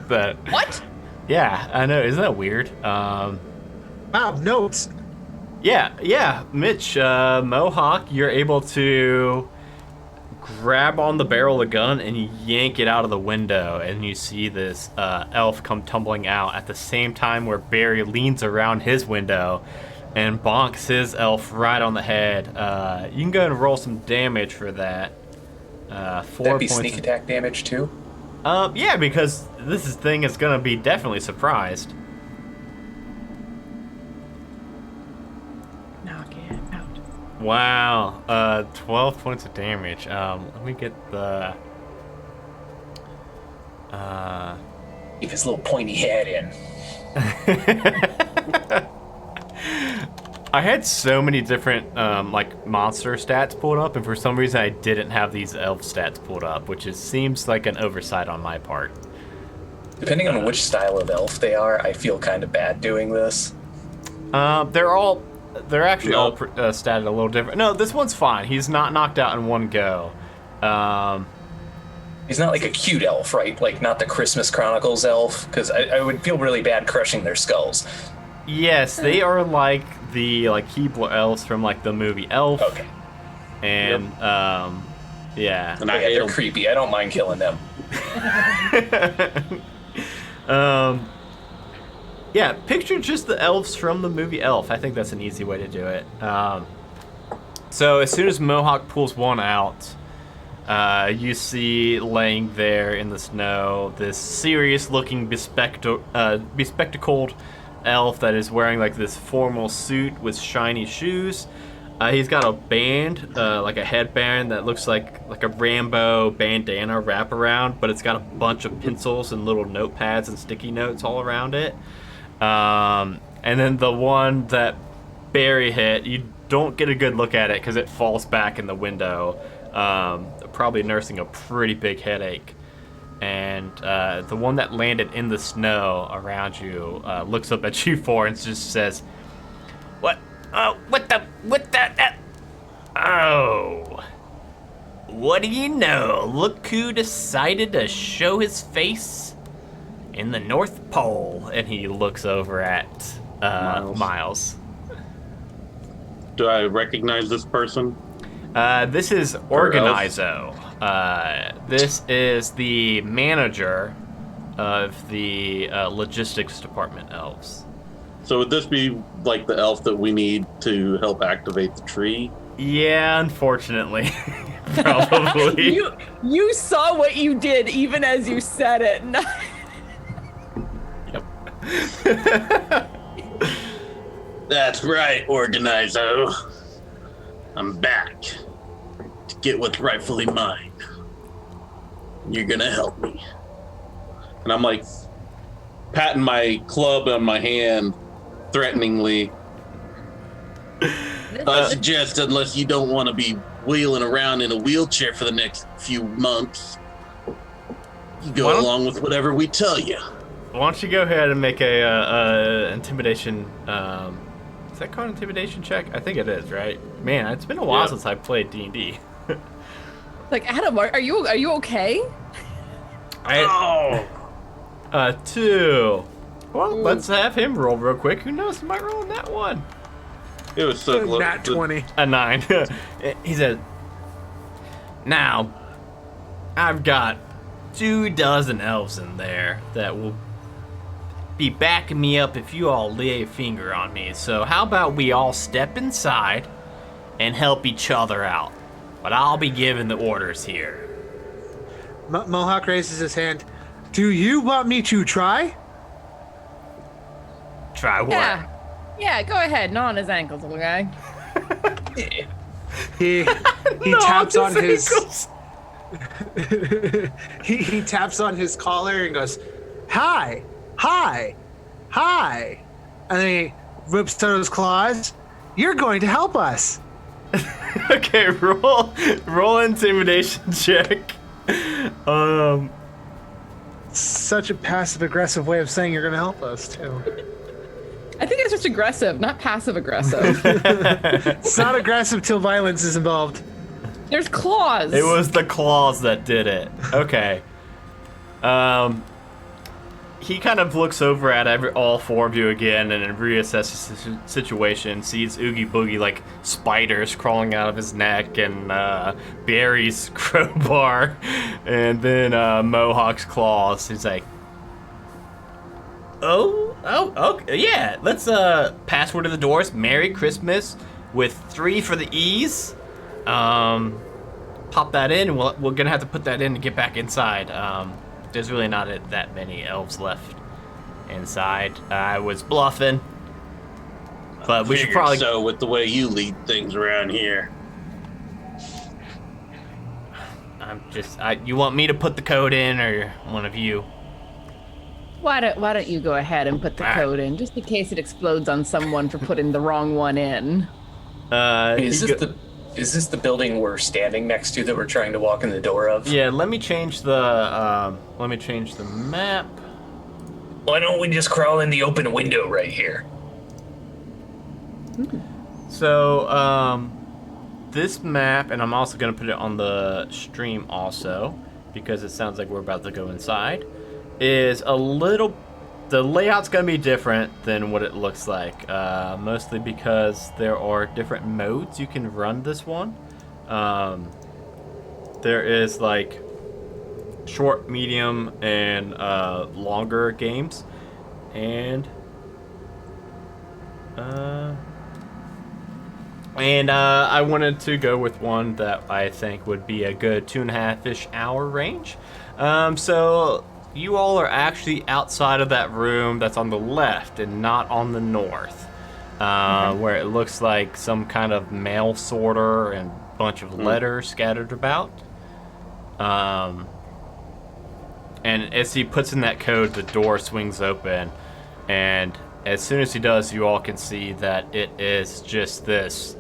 That. What? Yeah, I know. Isn't that weird? Wow, notes. Yeah, Mitch, Mohawk, you're able to grab on the barrel of the gun and yank it out of the window, and you see this elf come tumbling out at the same time where Barry leans around his window and bonks his elf right on the head. You can go and roll some damage for that. 4 That'd be points. sneak attack damage too? Yeah, because this thing is gonna be definitely surprised. Knock it out. Wow, 12 points of damage. Let me get the... Keep his little pointy head in. I had so many different, like, monster stats pulled up, and for some reason I didn't have these elf stats pulled up, which seems like an oversight on my part. Depending on which style of elf they are, I feel kind of bad doing this. They're actually all statted a little different. No, this one's fine. He's not knocked out in one go. He's not like a cute elf, right? Like, not the Christmas Chronicles elf, because I would feel really bad crushing their skulls. Yes, they are like the Keebler elves from like the movie Elf. Okay. And yeah. And I Yeah, hate they're them. creepy. I don't mind killing them. Yeah, picture just the elves from the movie Elf. I think that's an easy way to do it. So as soon as Mohawk pulls one out, you see laying there in the snow this serious-looking bespectacled elf that is wearing like this formal suit with shiny shoes. He's got a band, like a headband that looks like a Rambo bandana wraparound, but it's got a bunch of pencils and little notepads and sticky notes all around it. And then the one that Barry hit, you don't get a good look at it because it falls back in the window, probably nursing a pretty big headache. And the one that landed in the snow around you looks up at you four and just says, "What? Oh, what the? Oh, what do you know? Look who decided to show his face in the North Pole." And he looks over at Miles. Do I recognize this person? This is Organizo. This is the manager of the logistics department elves. So would this be like the elf that we need to help activate the tree? Yeah, unfortunately. Probably. You saw what you did even as you said it. Yep. That's right, Organizo. I'm back to get what's rightfully mine. You're gonna help me. And I'm like patting my club on my hand threateningly. I suggest, unless you don't want to be wheeling around in a wheelchair for the next few months, you go along with whatever we tell you. Why don't you go ahead and make a intimidation? Is that called intimidation check? I think it is, right? Man, it's been a while since I played D&D. Like, Adam, are you okay? 2. Well, let's have him roll real quick. Who knows? He might roll on that one. It was so close. Nat 20. A 9. He said, "Now, I've got 24 elves in there that will be backing me up if you all lay a finger on me. So how about we all step inside and help each other out? But I'll be giving the orders here." Mohawk raises his hand. Do you want me to try? Try what? Yeah, go ahead. Gnaw on his ankles, little guy. He taps on his he taps on his collar and goes, "Hi, hi, hi," and then he whips out his claws. "You're going to help us." Okay, roll intimidation check. Such a passive aggressive way of saying you're going to help us too. I think it's just aggressive, not passive aggressive. It's not aggressive till violence is involved. There's claws. It was the claws that did it. Okay. He kind of looks over at all four of you again and reassesses the situation, sees Oogie Boogie like spiders crawling out of his neck and Barry's crowbar and then Mohawk's claws. He's like, okay, yeah, let's password to the doors. Merry Christmas with 3 for the E's. Pop that in, and we're gonna have to put that in to get back inside. There's really not that many elves left inside. I was bluffing, but we should probably. So with the way you lead things around here, You want me to put the code in, or one of you? Why don't you go ahead and put the code in, just in case it explodes on someone for putting the wrong one in? Is this the building we're standing next to that we're trying to walk in the door of? Yeah, let me change the map. Why don't we just crawl in the open window right here? So, this map, and I'm also going to put it on the stream also, because it sounds like we're about to go inside, is the layout's going to be different than what it looks like, mostly because there are different modes you can run this one. There is like short, medium, and longer games. And I wanted to go with one that I think would be a good 2.5-ish hour range. So you all are actually outside of that room that's on the left and not on the north, where it looks like some kind of mail sorter and a bunch of letters scattered about. And as he puts in that code, the door swings open, and as soon as he does, you all can see that it is just this.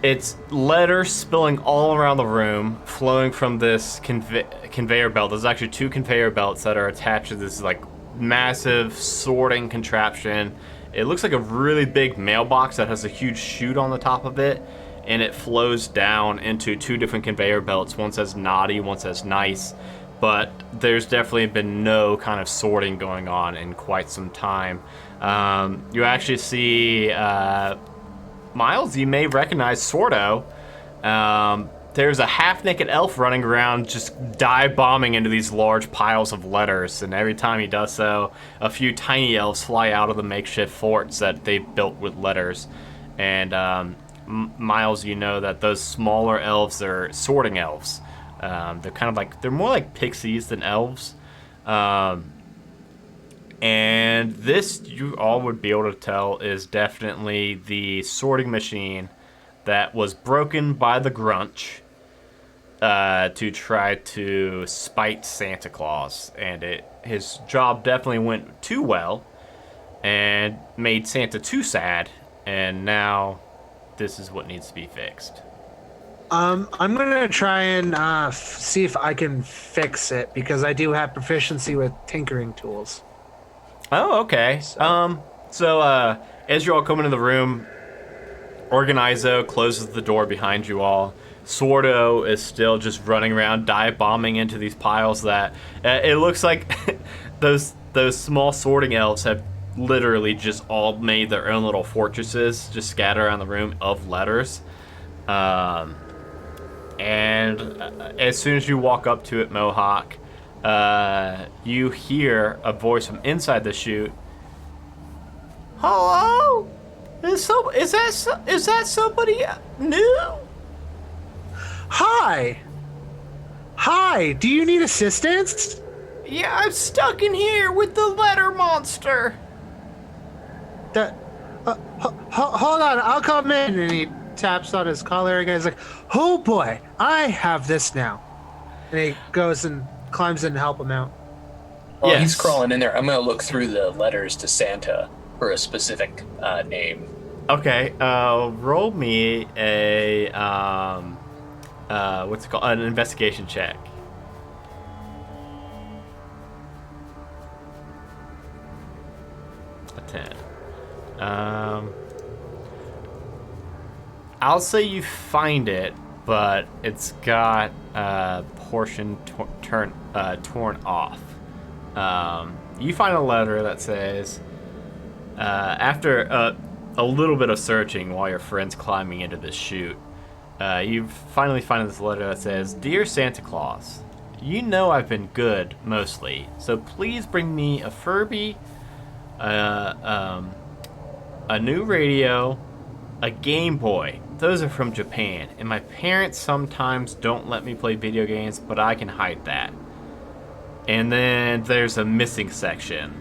It's letters spilling all around the room, flowing from this conveyor belt. There's actually 2 conveyor belts that are attached to this like massive sorting contraption. It looks like a really big mailbox that has a huge chute on the top of it, and it flows down into 2 different conveyor belts. One says naughty, one says nice, but there's definitely been no kind of sorting going on in quite some time. You actually see Miles, you may recognize Sordo. There's a half-naked elf running around just dive bombing into these large piles of letters, and every time he does so, a few tiny elves fly out of the makeshift forts that they've built with letters. And Miles, you know that those smaller elves are sorting elves. They're kind of like, they're more like pixies than elves. And this, you all would be able to tell, is definitely the sorting machine that was broken by the Grunch to try to spite Santa Claus. And his job definitely went too well and made Santa too sad. And now this is what needs to be fixed. I'm gonna try and see if I can fix it, because I do have proficiency with tinkering tools. Oh, okay. So as you all come into the room, Organizo closes the door behind you all. Sordo is still just running around, dive bombing into these piles that it looks like those small sorting elves have literally just all made their own little fortresses, just scattered around the room of letters. And as soon as you walk up to it, Mohawk, you hear a voice from inside the chute. Hello? Is that somebody new? Hi, do you need assistance? Yeah, I'm stuck in here with the letter monster. Hold on, I'll come in. And he taps on his collar again. He's like, oh boy, I have this now. And he goes and climbs in to help him out. While he's crawling in there, I'm going to look through the letters to Santa for a specific name. Okay, roll me a, what's it called? An investigation check. A 10. I'll say you find it, but it's got a portion torn off. You find a letter that says, after a little bit of searching while your friend's climbing into this chute, you finally find this letter that says, Dear Santa Claus, you know I've been good, mostly, so please bring me a Furby, a new radio, a Game Boy. Those are from Japan, and my parents sometimes don't let me play video games, but I can hide that. And then there's a missing section.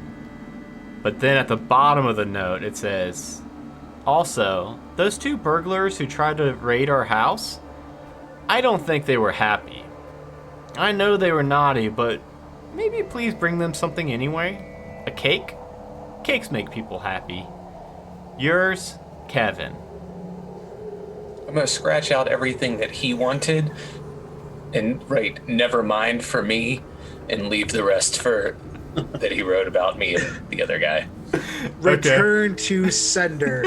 But then at the bottom of the note, it says, also, those 2 burglars who tried to raid our house, I don't think they were happy. I know they were naughty, but maybe please bring them something anyway. A cake? Cakes make people happy. Yours, Kevin. I'm going to scratch out everything that he wanted and write never mind for me and leave the rest for that he wrote about me and the other guy. Return to sender.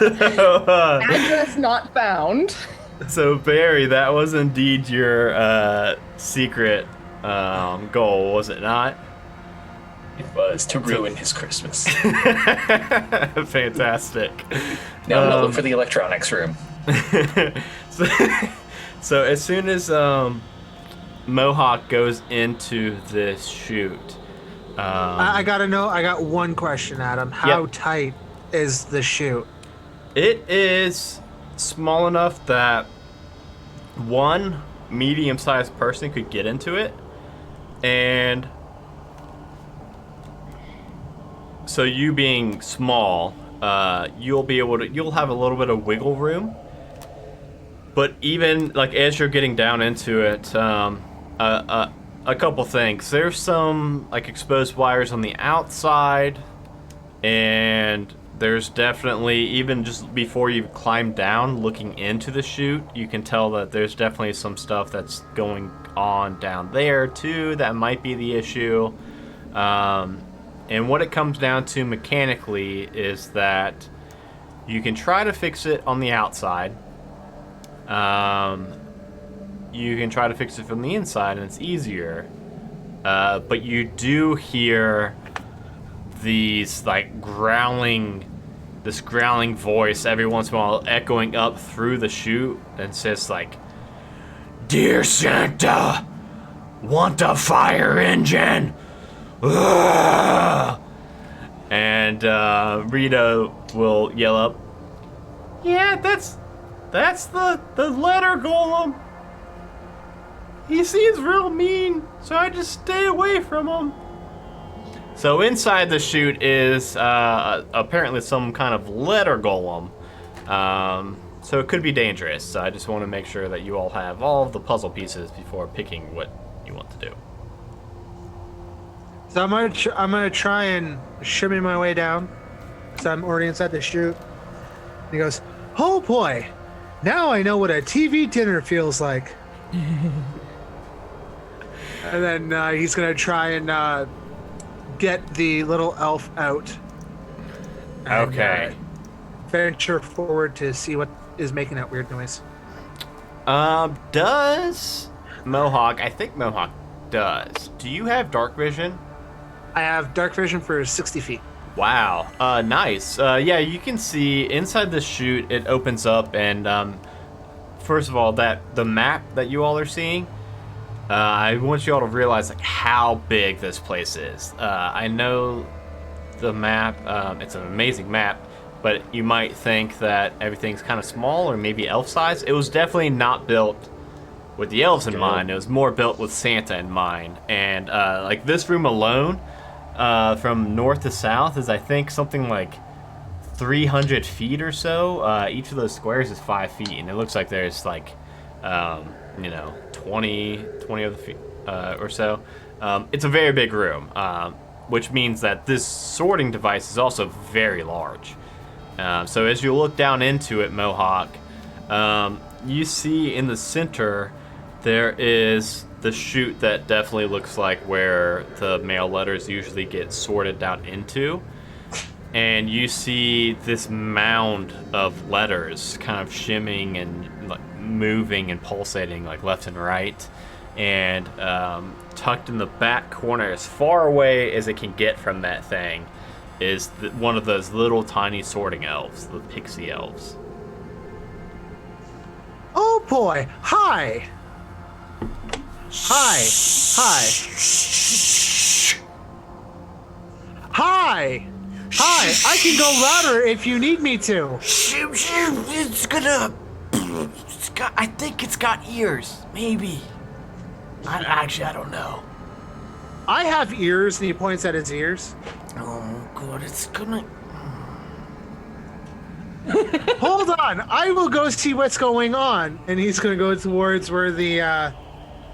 Address not found. So Barry, that was indeed your secret goal, was it not? It was to ruin his Christmas. Fantastic. Now I'm going to look for the electronics room. So So as soon as Mohawk goes into this chute, I gotta know. I got one question, Adam. How tight is the chute? it is small enough that one medium-sized person could get into it, and so you being small, you'll have a little bit of wiggle room. But even like as you're getting down into it, a couple things. There's some like exposed wires on the outside, and there's definitely, even just before you climb down, looking into the chute, you can tell that there's definitely some stuff that's going on down there too that might be the issue. And what it comes down to mechanically is that you can try to fix it on the outside. You can try to fix it from the inside, and it's easier. But you do hear these like growling voice every once in a while echoing up through the chute, and says like, "Dear Santa, want a fire engine?" Ugh! And Rita will yell up, "Yeah, that's the letter golem. He seems real mean, so I just stay away from him." So inside the chute is apparently some kind of letter golem. So it could be dangerous. So I just want to make sure that you all have all of the puzzle pieces before picking what you want to do. So I'm gonna try and shimmy my way down. So I'm already inside the chute. And he goes, "Oh boy, now I know what a TV dinner feels like." And then he's gonna try and get the little elf out. And, Okay. venture forward to see what is making that weird noise. Does Mohawk? I think Mohawk does. Do you have dark vision? I have dark vision for 60 feet. Wow. Nice. Yeah, you can see inside the chute. It opens up, and first of all, the map that you all are seeing, I want you all to realize like how big this place is. I know the map. It's an amazing map, but you might think that everything's kind of small or maybe elf size. It was definitely not built with the elves in mind. It was more built with Santa in mind. And like this room alone, from north to south, is I think something like 300 feet or so. Each of those squares is 5 feet, and it looks like there's like 20 other feet or so. It's a very big room, which means that this sorting device is also very large. So as you look down into it, Mohawk, you see in the center there is the chute that definitely looks like where the mail letters usually get sorted down into. And you see this mound of letters kind of shimming and like moving and pulsating like left and right. And tucked in the back corner, as far away as it can get from that thing, is one of those little tiny sorting elves, the pixie elves. Oh boy! Hi! Hi! Hi! Hi! I can go louder if you need me to. It's gonna. I think it's got ears. Maybe. I don't know. I have ears, and he points at his ears. Oh god, it's gonna. Hold on, I will go see what's going on. And he's gonna go towards where the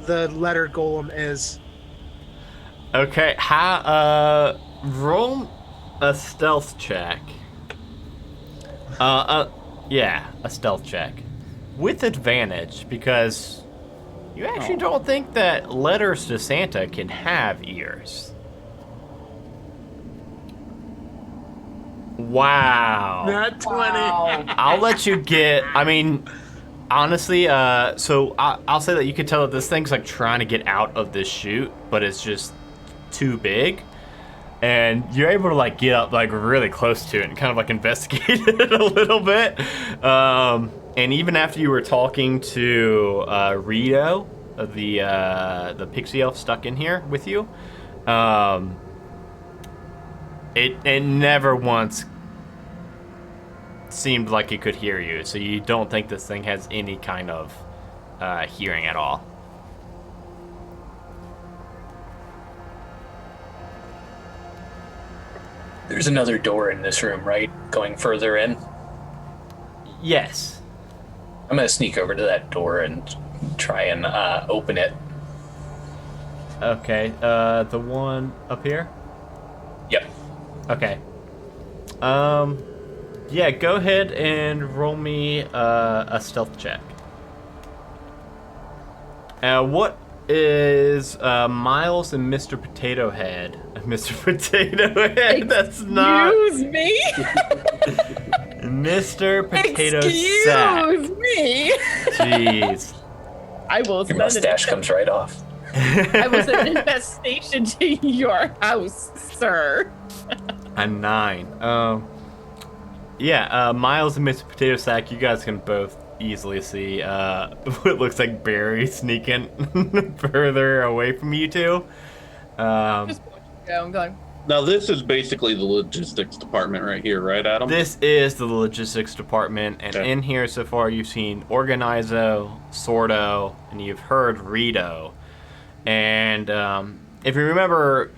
letter golem is. Okay, roll a stealth check. Yeah, a stealth check with advantage, because you actually don't think that letters to Santa can have ears. Wow. Not 20. I'll let you get. I mean, honestly, so I'll say that you can tell that this thing's like trying to get out of this chute, but it's just too big. and you're able to like get up like really close to it and kind of like investigate it a little bit. And even after you were talking to Rito, the pixie elf stuck in here with you, it never once seemed like it could hear you. So you don't think this thing has any kind of hearing at all. There's another door in this room, right? Going further in? Yes. I'm gonna sneak over to that door and try and open it. Okay, the one up here? Yep. Okay. Yeah, go ahead and roll me a stealth check. What is Miles and Mr. Potato Head? Mr. Potato Head, that's not... Excuse me? Mr. Potato Sack. Excuse me? Jeez. I will Your send mustache comes right off. I will send an infestation to your house, sir. A 9. Yeah, Miles and Mr. Potato Sack, you guys can both easily see what looks like Barry sneaking further away from you two. Just going, going. Now this is basically the logistics department right here, right, Adam? This is the logistics department, and Okay. in here so far you've seen Organizo, Sordo, and you've heard Rito. And if you remember,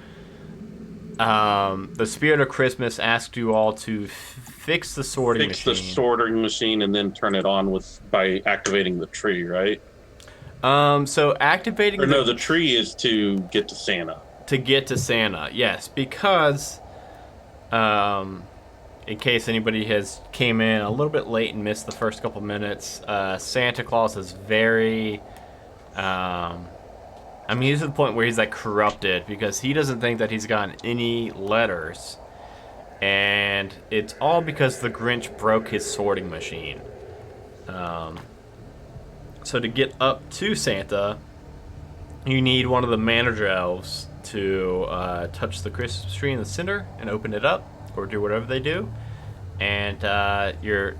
the Spirit of Christmas asked you all to fix the sorting Fix machine. the sorting machine and then turn it on by activating the tree, right? So activating Or no, the tree is to get to Santa. to get to Santa, yes, because in case anybody has came in a little bit late and missed the first couple minutes, Santa Claus is very I mean, he's to the point where he's like corrupted because he doesn't think that he's gotten any letters, and it's all because the Grinch broke his sorting machine. So to get up to Santa, you need one of the manager elves to touch the Christmas tree in the center and open it up, or do whatever they do. And your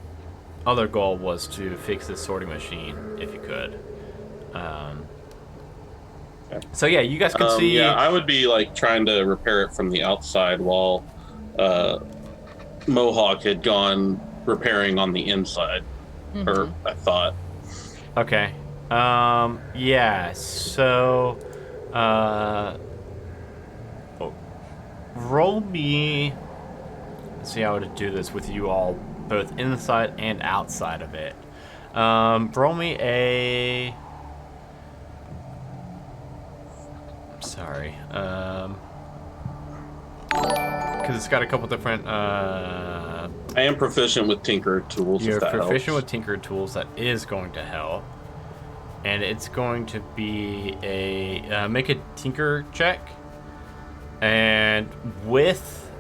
other goal was to fix this sorting machine if you could. So yeah, you guys can see. Yeah, I would be like trying to repair it from the outside while Mohawk had gone repairing on the inside. Or I thought. Okay. Yeah. So, roll me. Let's see how to do this with you all, both inside and outside of it. Roll me a. Sorry. Because it's got a couple different. I am proficient with Tinker tools. You're if that proficient helps. with Tinker tools. That is going to help, and it's going to be a make a Tinker check. And with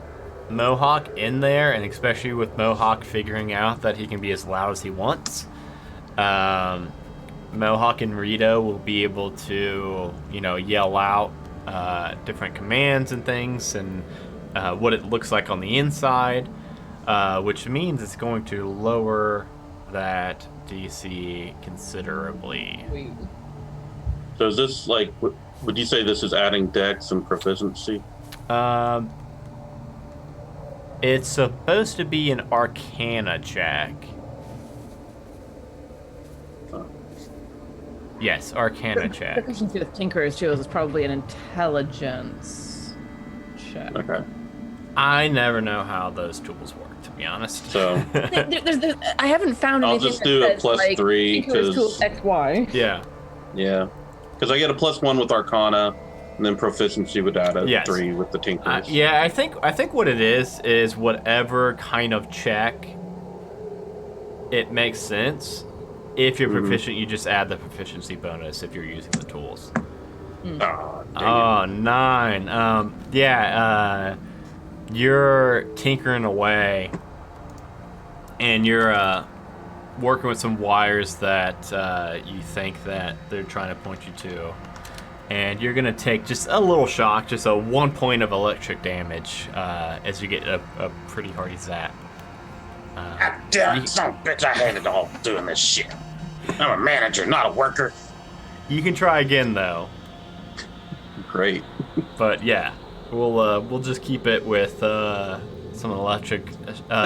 Mohawk in there, and especially with Mohawk figuring out that he can be as loud as he wants, Mohawk and Rito will be able to, yell out different commands and things, and what it looks like on the inside. Which means it's going to lower that DC considerably. So is this like, would you say this is adding dex and proficiency? It's supposed to be an Arcana check. Yes, Arcana check. Proficiency with Tinker's tools is probably an intelligence check. Okay. I never know how those tools work, to be honest. So I haven't found I'll anything just that do a says, plus like, 3 Tinker's tools because XY. yeah. yeah, because I get a +1 with Arcana, and then proficiency would add a Yes. 3 with the Tinkers. Yeah, I think what it is whatever kind of check it makes sense. If you're proficient, you just add the proficiency bonus if you're using the tools. Ah, dang Oh, 9. You're tinkering away, and you're working with some wires that you think that they're trying to point you to. And you're gonna take just a little shock, just a 1 point of electric damage as you get a pretty hearty zap. God damn it, son of a bitch, I hated all doing this shit. I'm a manager, not a worker. You can try again though. Great. But yeah, we'll just keep it with some electric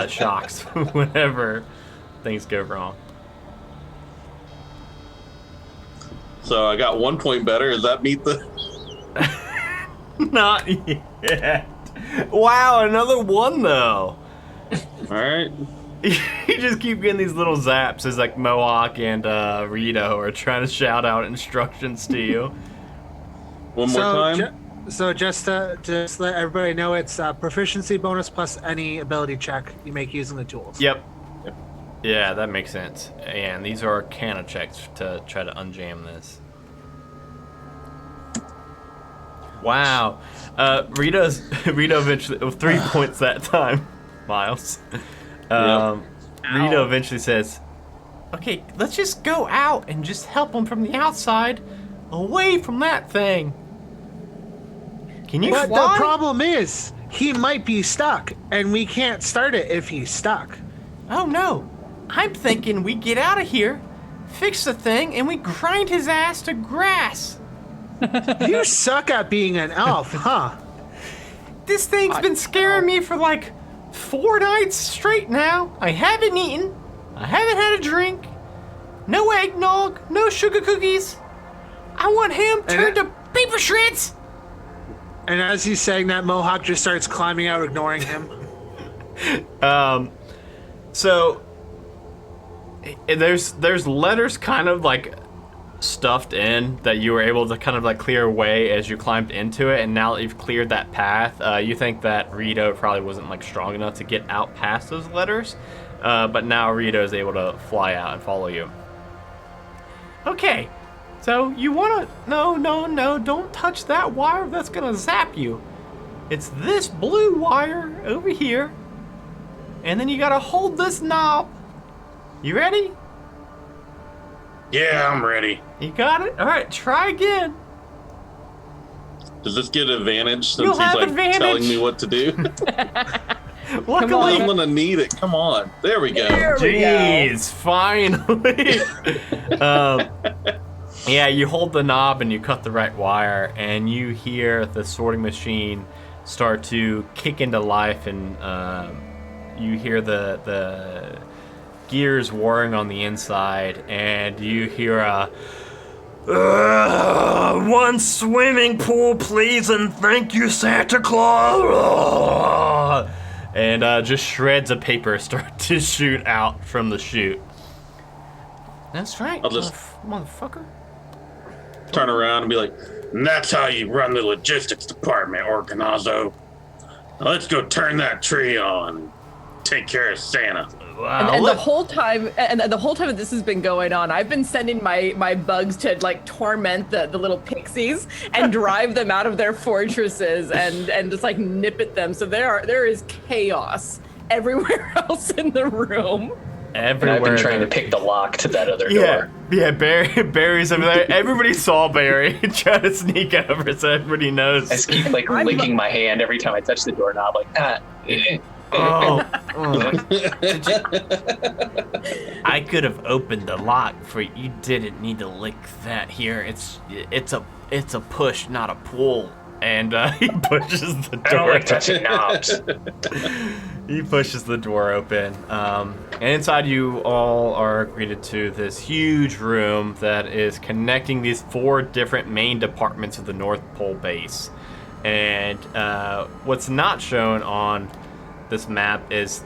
shocks whenever things go wrong. So I got 1 point better. Does that meet the... Not yet. Wow, another one though. Alright. You just keep getting these little zaps as like Mohawk and Rito are trying to shout out instructions to you. One more time. So just to let everybody know, it's proficiency bonus plus any ability check you make using the tools. Yep. Yeah, that makes sense. And these are Arcana checks to try to unjam this. Wow. Rito eventually 3 points that time, Miles. Rito eventually says, "Okay, let's just go out and just help him from the outside, away from that thing. Can you But fly?" the problem is, he might be stuck, and we can't start it if he's stuck. Oh no, I'm thinking we get out of here, fix the thing, and we grind his ass to grass. You suck at being an elf, huh? This thing's been scaring me for like 4 nights straight now. I haven't eaten, I haven't had a drink, no eggnog, no sugar cookies. I want him turned to paper shreds. And as he's saying that, Mohawk just starts climbing out, ignoring him. So there's letters kind of like stuffed in that you were able to kind of like clear away as you climbed into it, and now that you've cleared that path, you think that Rito probably wasn't like strong enough to get out past those letters, but now Rito is able to fly out and follow you. Okay, so you wanna no, don't touch that wire, that's gonna zap you. It's this blue wire over here, and then you gotta hold this knob. You ready? Yeah, I'm ready. You got it? Alright, try again. Does this get advantage since You'll he's have like advantage. telling me what to do? Luckily, I'm gonna need it. Come on. There we go. jeez, finally. Yeah, you hold the knob and you cut the right wire, and you hear the sorting machine start to kick into life, and you hear the gears whirring on the inside, and you hear a one swimming pool, please, and thank you, Santa Claus. And just shreds of paper start to shoot out from the chute. That's right, I'll just motherfucker. turn around and be like, "And that's how you run the logistics department, Organizo. Now let's go turn that tree on. Take care of Santa." Wow. And the whole time, that this has been going on, I've been sending my bugs to like torment the little pixies and drive them out of their fortresses and just like nip at them. So there is chaos everywhere else in the room. Everywhere. And I've been trying to pick the lock to that other door. Yeah, Barry's over there. Everybody saw Barry try to sneak over so everybody knows. I just keep like licking my hand every time I touch the doorknob, like Oh. I could have opened the lock for you. You didn't need to lick that here. It's a push, not a pull. And he pushes the door. I don't like touching knobs. He pushes the door open. And inside you all are greeted to this huge room that is connecting these 4 different main departments of the North Pole base. And what's not shown on this map is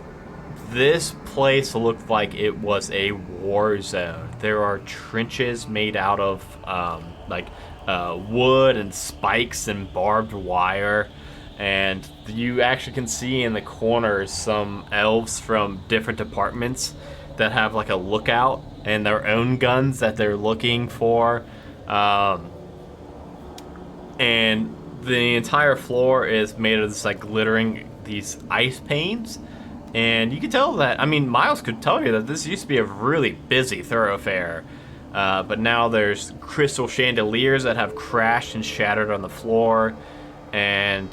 this place looked like it was a war zone. There are trenches made out of wood and spikes and barbed wire, and you actually can see in the corners some elves from different departments that have like a lookout and their own guns that they're looking for, and the entire floor is made of this like glittering these ice panes, and you can tell that, I mean, Miles could tell you that this used to be a really busy thoroughfare. But now there's crystal chandeliers that have crashed and shattered on the floor. And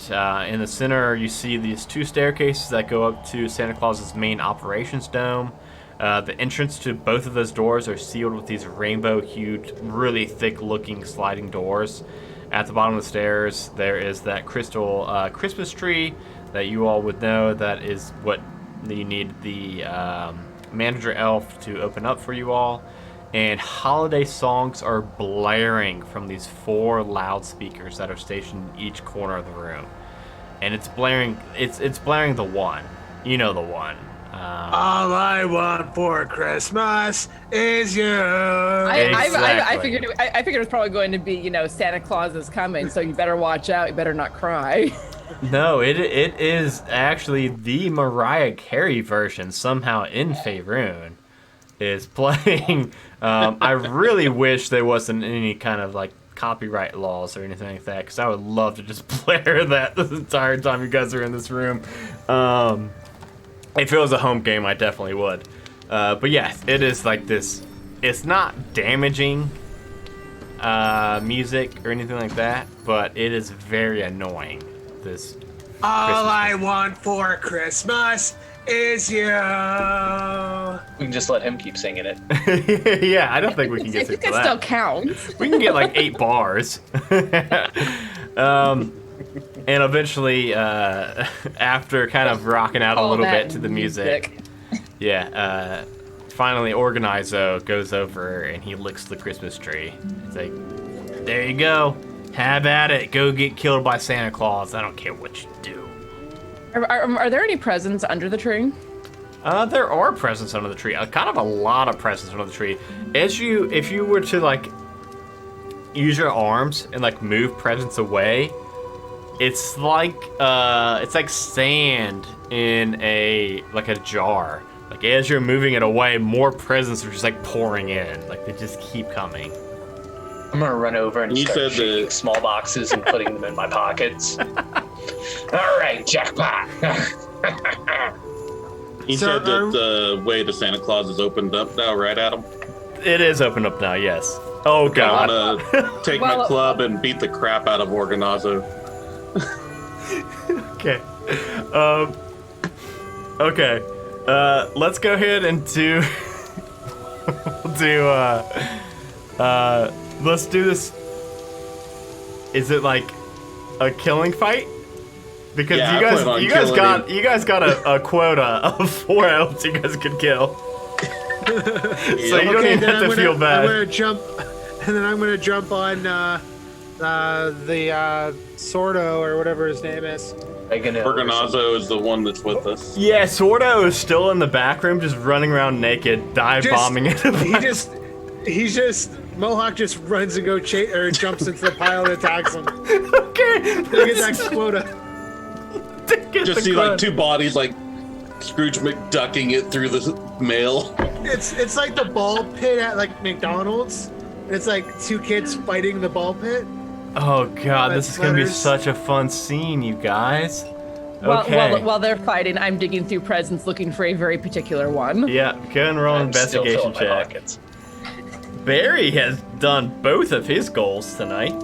in the center, you see these 2 staircases that go up to Santa Claus's main operations dome. The entrance to both of those doors are sealed with these rainbow-hued, really thick-looking sliding doors. At the bottom of the stairs, there is that crystal Christmas tree that you all would know. That is what you need the manager elf to open up for you all. And holiday songs are blaring from these 4 loudspeakers that are stationed in each corner of the room. And it's blaring. It's blaring the one. You know the one. All I want for Christmas is you. I figured it was probably going to be, Santa Claus is coming, so you better watch out. You better not cry. No, it is actually the Mariah Carey version somehow in Faerun is playing. I really wish there wasn't any kind of like copyright laws or anything like that, because I would love to just blare that the entire time you guys are in this room. If it was a home game, I definitely would. But yeah, it is like this. It's not damaging music or anything like that, but it is very annoying. This. All I want for Christmas is you. We can just let him keep singing it. Yeah, I don't think we can get to It that. still counts. We can get like 8 bars. And eventually, after kind of rocking out a All little that bit to the music, yeah, finally Organizo goes over and he licks the Christmas tree. It's like, there you go. Have at it. Go get killed by Santa Claus. I don't care what you do. Are there any presents under the tree? There are presents under the tree. Kind of a lot of presents under the tree. If you were to like use your arms and like move presents away, it's like sand in a jar. Like as you're moving it away, more presents are just like pouring in. Like they just keep coming. I'm gonna run over and You start said shaking that- small boxes and putting them in my pockets. All right, jackpot. He So said that the way to Santa Claus is opened up now, right, Adam? It is open up now. Yes. Oh I'm God. gonna take my Well, club and beat the crap out of Organizo. Okay. Okay. Let's go ahead and let's do this. Is it like a killing fight? Because Yeah, I plan on you killing guys got a quota of 4 elves you guys could kill. So you don't Okay, even then have to feel I'm bad. gonna jump, and then I'm gonna jump on the Sordo or whatever his name is. Organizo is the one that's with us. Yeah, Sordo is still in the back room, just running around naked, dive bombing it. He just Mohawk just runs and jumps into the pile and attacks him. Okay. Look at that quota. Just see like 2 bodies like Scrooge McDucking it through the mail. It's like the ball pit at like McDonald's. It's like 2 kids fighting the ball pit. Oh God, this is gonna be Letters. such a fun scene, you guys. Okay. While they're fighting, I'm digging through presents looking for a very particular one. Yeah, go and roll an I'm still investigation filling my check. pockets. Barry has done both of his goals tonight.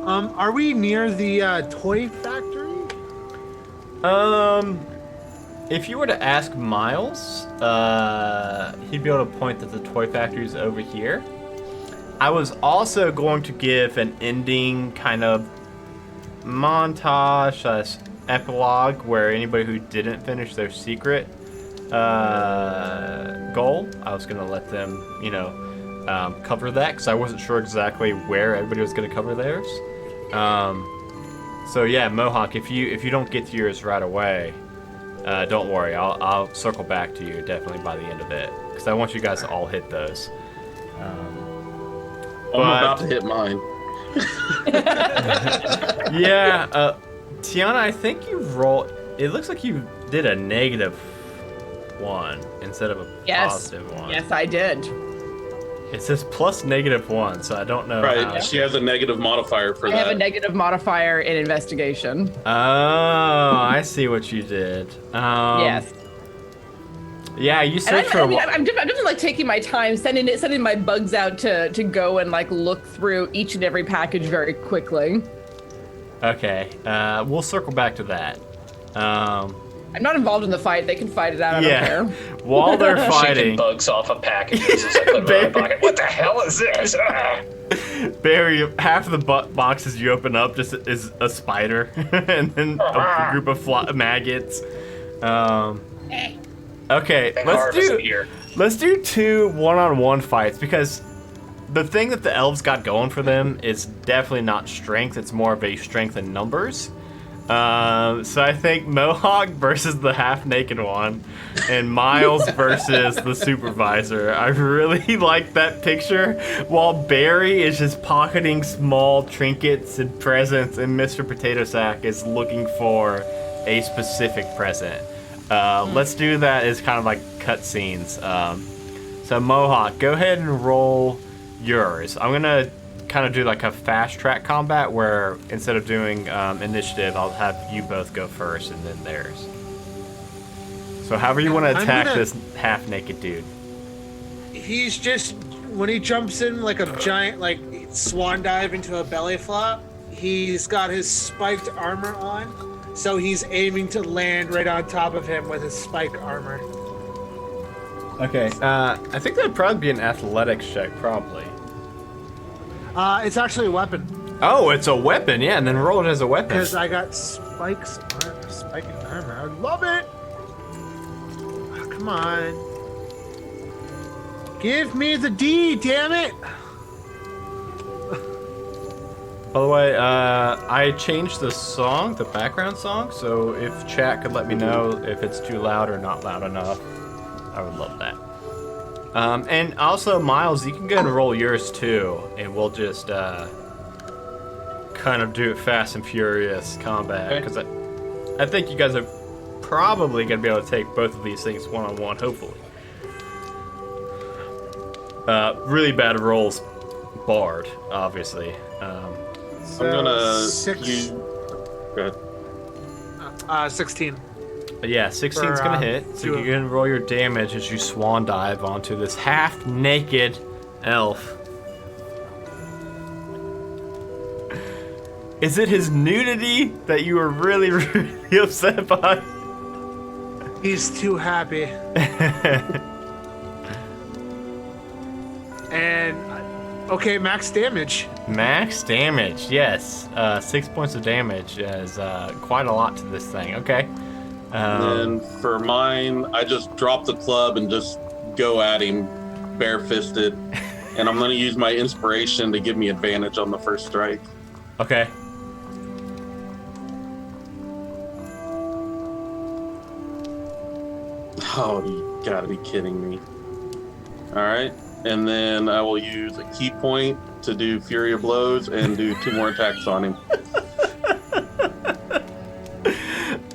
Are we near the toy factory? If you were to ask Miles, he'd be able to point that the toy factory's over here. I was also going to give an ending kind of montage / epilogue where anybody who didn't finish their secret goal, I was gonna let them, cover that because I wasn't sure exactly where everybody was gonna cover theirs. So yeah, Mohawk, if you don't get to yours right away, don't worry, I'll circle back to you definitely by the end of it because I want you guys to all hit those. I'm about to hit mine. Yeah, Tiana, I think you rolled. It looks like you did a -1 instead of a positive 1. Yes, I did. It says plus -1, so I don't know. Right, how. she has a negative modifier for I that. have a negative modifier in investigation. Oh, I see what you did. Yes. Yeah, you And search for a while. I'm just like taking my time, sending my bugs out to go and like look through each and every package very quickly. Okay, we'll circle back to that. I'm not involved in the fight. They can fight it out. I don't care. While they're Shaking fighting, bugs off of packages as I put them in my pocket. What the hell is this? Ah. Barry, half of the boxes you open up just is a spider, and then a group of maggots. Okay, let's do 2 one-on-one fights, because the thing that the elves got going for them is definitely not strength. It's more of a strength in numbers. So I think Mohawk versus the half-naked one, and Miles versus the supervisor. I really like that picture, while Barry is just pocketing small trinkets and presents, and Mr. Potato Sack is looking for a specific present. Let's do that as kind of like cutscenes. So Mohawk, go ahead and roll yours. I'm gonna kind of do like a fast track combat where instead of doing initiative, I'll have you both go first and then theirs. So however you want to attack this half-naked dude. He's just, when he jumps in like a giant, like swan dive into a belly flop, he's got his spiked armor on, so he's aiming to land right on top of him with his spike armor. Okay, I think that'd probably be an athletics check, probably. It's actually a weapon. Oh, it's a weapon, yeah, and then roll it as a weapon. Because I got spiking armor. I love it! Oh, come on. Give me the D, damn it! By the way, I changed the song, the background song, so if chat could let me know if it's too loud or not loud enough, I would love that. And also, Miles, you can go and roll yours too, and we'll just kind of do it fast and furious combat, because I think you guys are probably going to be able to take both of these things one-on-one, hopefully. Really bad rolls, barred, obviously. So I'm gonna 6. Go ahead. 16. Yeah, 16's For, gonna hit. So you can roll your damage as you swan dive onto this half-naked elf. Is it his nudity that you were really, really upset by? He's too happy. And, okay, max damage. Max damage, yes. 6 points of damage is quite a lot to this thing. Okay. And for mine, I just drop the club and just go at him bare-fisted. And I'm going to use my inspiration to give me advantage on the first strike. Okay. Oh, you gotta be kidding me. Alright. And then I will use a key point to do Fury of Blows and do 2 more attacks on him.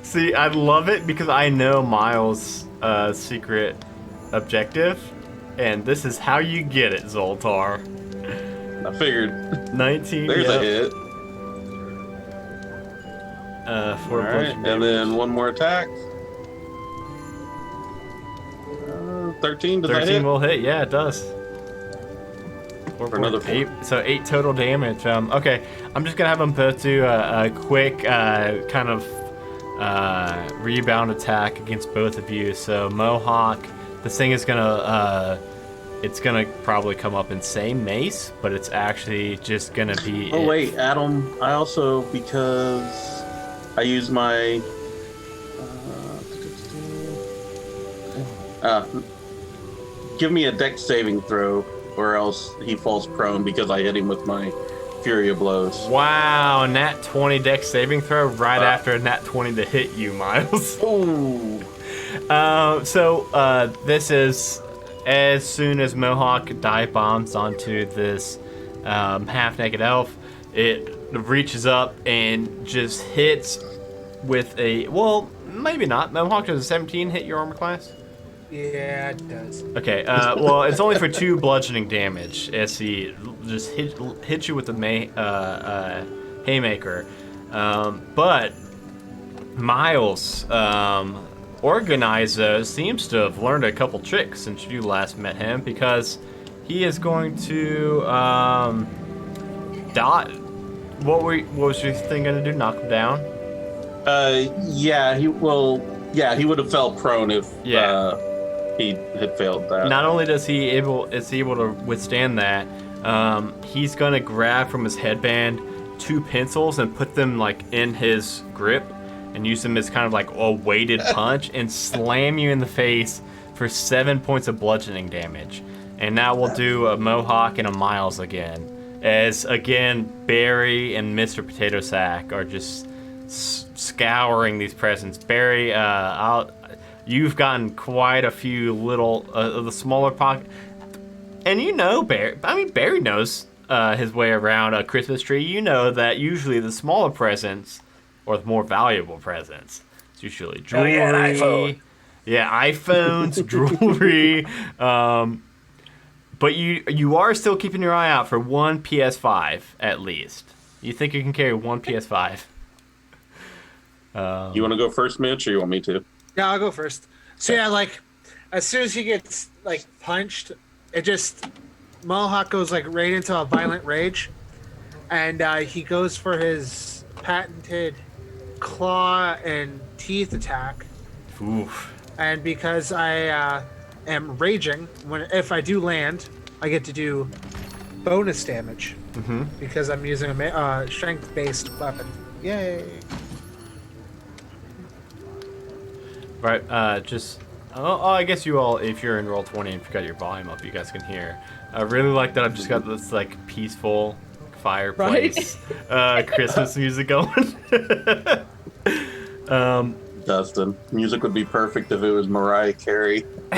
See, I love it because I know Miles' secret objective, and this is how you get it, Zoltar. I figured. 19. There's yep. a hit. 4 Alright, and then 1 more attack. 13, does that 13 hit? will hit. Yeah, it does. For another 8, so 8 total damage. Okay, I'm just gonna have them both do a quick kind of rebound attack against both of you. So Mohawk, this thing is gonna it's gonna probably come up in same mace, but it's actually just gonna be. Oh wait, Adam, I also, because I use my give me a dex saving throw, or else he falls prone because I hit him with my Fury of Blows. Wow, nat 20 dex saving throw right after a nat 20 to hit you, Miles. Ooh. So this is as soon as Mohawk dive bombs onto this half-naked elf, it reaches up and just hits with a, well, maybe not. Mohawk, does a 17 hit your armor class? Yeah, it does. Okay, well, it's only for 2 bludgeoning damage as he just hits you with the haymaker. But Miles, Organizer seems to have learned a couple tricks since you last met him, because he is going to dot. What was your thing gonna do? Knock him down? Yeah, he will. Yeah, he would have fell prone if he had failed that. Not only is he able to withstand that, he's gonna grab from his headband 2 pencils and put them like in his grip and use them as kind of like a weighted punch and slam you in the face for 7 points of bludgeoning damage. And now we'll do a Mohawk and a Miles again, as again Barry and Mr. Potato Sack are just scouring these presents. Barry, you've gotten quite a few little of the smaller pocket, and you know Barry knows his way around a Christmas tree. You know that usually the smaller presents, or the more valuable presents, it's usually jewelry. Oh, yeah, an iPhone. Yeah, iPhones, jewelry. But you are still keeping your eye out for one PS5 at least. You think you can carry one PS5? You want to go first, Mitch, or you want me to? Yeah, I'll go first. So yeah, like as soon as he gets like punched, it just Mohawk goes like right into a violent rage, and he goes for his patented claw and teeth attack. Oof. And because I am raging, if I do land, I get to do bonus damage because I'm using a strength-based weapon. Yay! Right, I guess you all, if you're in Roll20 and you've got your volume up, you guys can hear. I really like that I've just got this, like, peaceful fireplace, Christmas music going. Dustin, music would be perfect if it was Mariah Carey. I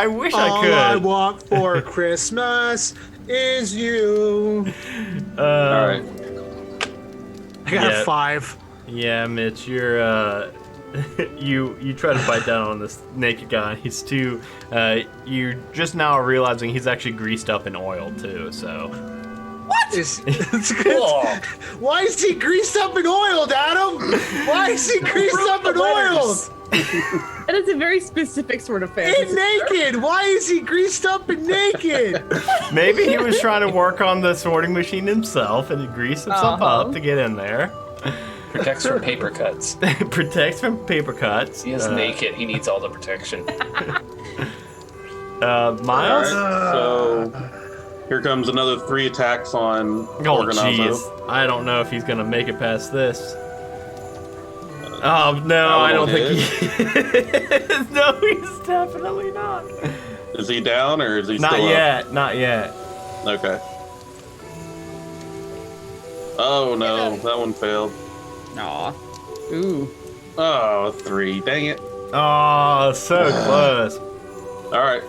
wish I All could. I want for Christmas is you. All right. I got a 5. Yeah, Mitch, you're you try to bite down on this naked guy. He's too. You're just now realizing he's actually greased up in oil too. So. What? It's good. Why is he greased up and oiled, Adam? Why is he greased up and oiled? That is a very specific sort of fan. And naked. Why is he greased up and naked? Maybe he was trying to work on the sorting machine himself and he greased himself up to get in there. Protects from paper cuts. Protects from paper cuts. He is naked. He needs all the protection. Miles? Right, so here comes another 3 attacks on Organizo. Jeez. I don't know if he's going to make it past this. Oh, no, I don't think he is. No, he's definitely not. Is he down or is he not still yet, up? Not yet. Okay. Oh, no, that one failed. Aw. Ooh. Oh, 3. Dang it. Oh, so close. All right.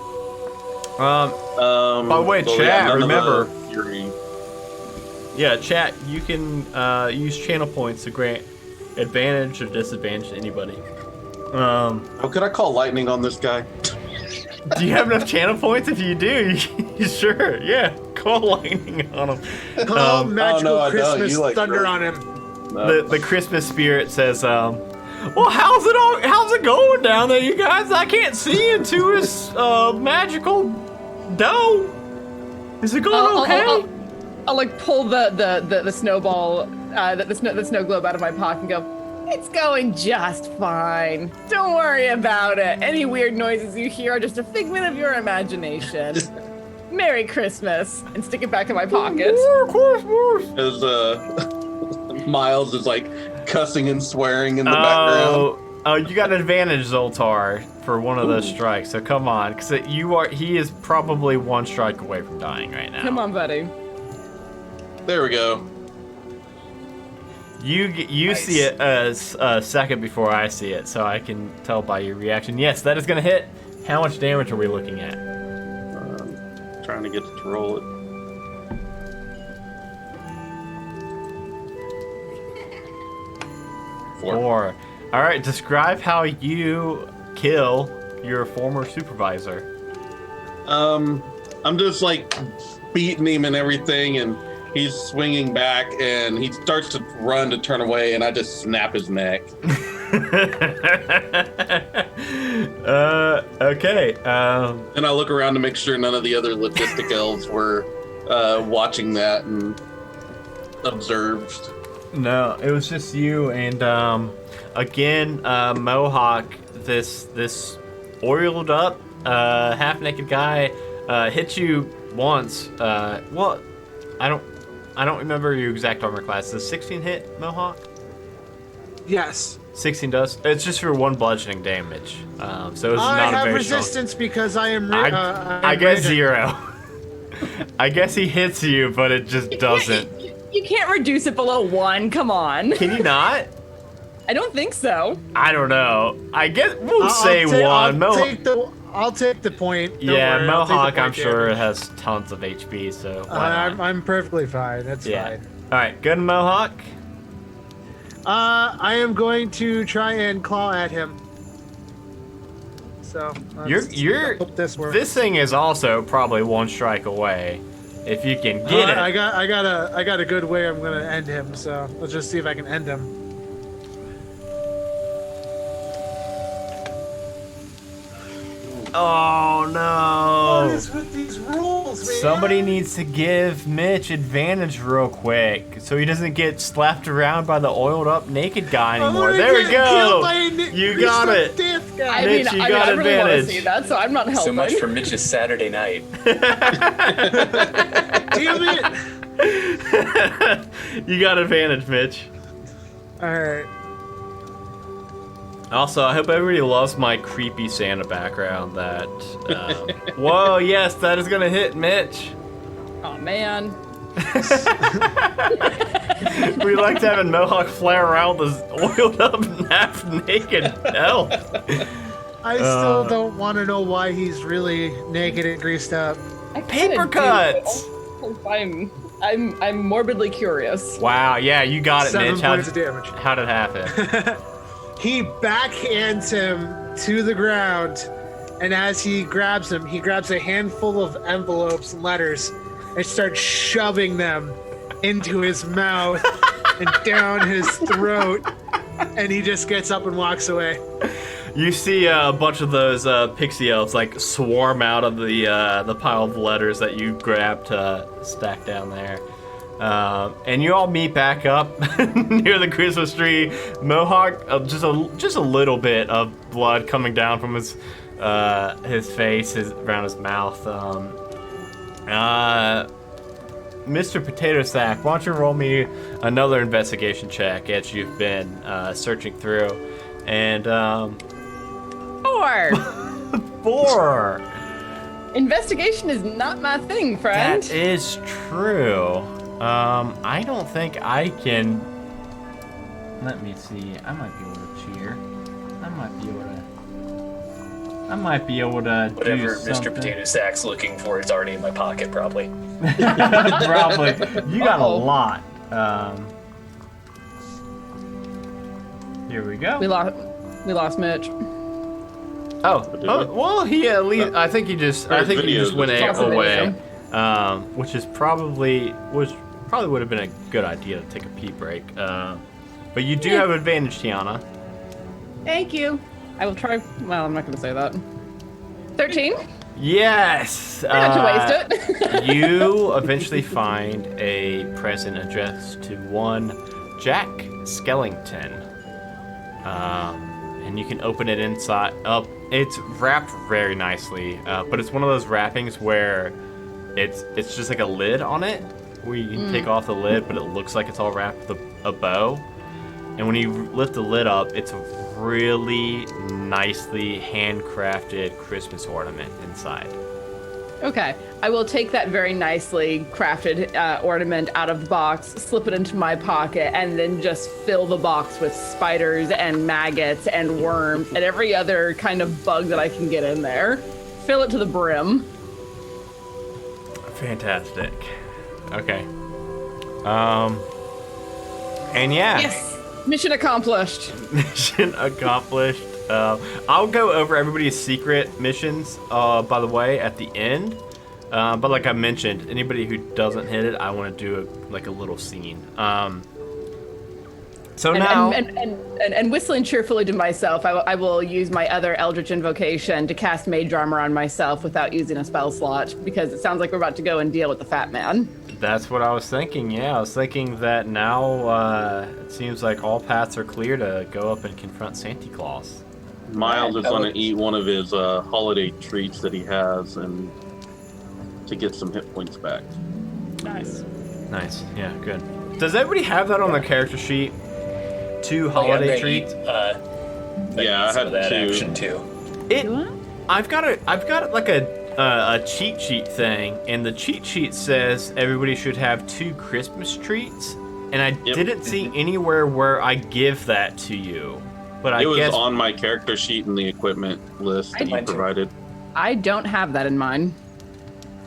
By the way, so chat, none of the remember. Fury. Yeah, chat, you can use channel points to grant advantage or disadvantage to anybody. Oh, could I call lightning on this guy? Do you have enough channel points? If you do, sure, yeah, call lightning on him. Call magical I don't. Christmas You like thunder Grunch. on him. The Christmas spirit says, well, how's it going down there, you guys? I can't see into his magical dome. Is it going okay? I'll like pull the snowball, the snow globe out of my pocket and go, it's going just fine. Don't worry about it. Any weird noises you hear are just a figment of your imagination. Merry Christmas. And stick it back in my pocket. As Miles is like cussing and swearing in the background. Oh, you got an advantage, Zoltar, for one of those strikes. So come on, because he is probably 1 strike away from dying right now. Come on, buddy. There we go. You Nice. see it a second before I see it, so I can tell by your reaction. Yes, that is going to hit. How much damage are we looking at? Trying to get it to roll it. Four. All right, describe how you kill your former supervisor. I'm just like beating him and everything, and he's swinging back, and he starts to run to turn away, and I just snap his neck. Okay. And I look around to make sure none of the other logistic elves were watching that and observed. No, it was just you and again, Mohawk. This oiled up, half naked guy hit you once. Well, I don't remember your exact armor class. Does 16 hit, Mohawk? Yes. 16 does. It's just for 1 bludgeoning damage. So it's I not a have very resistance because I am. I guess 0. I guess he hits you, but it just doesn't. You can't reduce it below 1. Come on. Can you not? I don't think so. I don't know. I guess we'll say 1. I'll take the point. Don't Yeah, worry, I'll take the Mohawk, point I'm sure damage. has tons of HP, so why not? I'm perfectly fine. That's fine. All right, good Mohawk. I am going to try and claw at him. So You're hope this works. this thing is also probably 1 strike away. If you can get it. I got a good way I'm gonna end him. So let's just see if I can end him. Oh no! What is with these rules, man? Somebody needs to give Mitch advantage real quick so he doesn't get slapped around by the oiled up naked guy I'm anymore. gonna There we get go! killed by a You got it! Death guy. I Mitch, mean, you got I really want to advantage. see that, so I'm not helping. So much for Mitch's Saturday night. Damn it! You got advantage, Mitch. All right. Also, I hope everybody loves my creepy Santa background that... whoa, yes, that is gonna hit Mitch. Oh man. We liked having Mohawk flare around this oiled up, half naked elf. I still don't want to know why he's really naked and greased up. I kinda Paper do, cuts! but I'm morbidly curious. Wow, yeah, you got it, 7 Mitch. points of damage. How'd it happen? He backhands him to the ground, and as he grabs him, he grabs a handful of envelopes and letters and starts shoving them into his mouth and down his throat, and he just gets up and walks away. You see a bunch of those pixie elves like swarm out of the pile of letters that you grabbed stacked down there. And you all meet back up near the Christmas tree. Mohawk, just a little bit of blood coming down from his face, around his mouth. Mr. Potato Sack, why don't you roll me another investigation check as you've been searching through, and 4. 4. Investigation is not my thing, friend. That is true. I don't think I can. Let me see. I might be able to cheer. I might be able to Whatever do Mr. something. Potato Sack's looking for is already in my pocket, probably. Probably. You got a lot. Here we go. We lost Mitch. Oh, well, he at least. I think he just went Toss a away. video. Which probably would have been a good idea to take a pee break. But you do have advantage, Tiana. Thank you. I will try. Well, I'm not going to say that. 13. Yes. Not to waste it. You eventually find a present addressed to one Jack Skellington. And you can open it inside. It's wrapped very nicely, but it's one of those wrappings where it's just like a lid on it, where you can take off the lid, but it looks like it's all wrapped with a bow. And when you lift the lid up, it's a really nicely handcrafted Christmas ornament inside. Okay, I will take that very nicely crafted ornament out of the box, slip it into my pocket, and then just fill the box with spiders and maggots and worms and every other kind of bug that I can get in there. Fill it to the brim. Fantastic. Okay. And yeah. Yes, mission accomplished. Mission accomplished. I'll go over everybody's secret missions, by the way, at the end. But like I mentioned, anybody who doesn't hit it, I want to do a little scene. So now, and whistling cheerfully to myself, I will use my other Eldritch invocation to cast Mage Armor on myself without using a spell slot, because it sounds like we're about to go and deal with the fat man. that's what I was thinking. Yeah, I was thinking that now it seems like all paths are clear to go up and confront Santa Claus. Miles is going to eat one of his holiday treats that he has, and to get some hit points back. Nice. Nice. Yeah, good. Does everybody have that on their character sheet? 2 holiday treats. Yeah, I had that 2. action too. I've got like a cheat sheet thing, and the cheat sheet says everybody should have 2 Christmas treats, and I didn't see anywhere where I give that to you. But I guess It was on my character sheet in the equipment list that you provided. I don't have that in mine.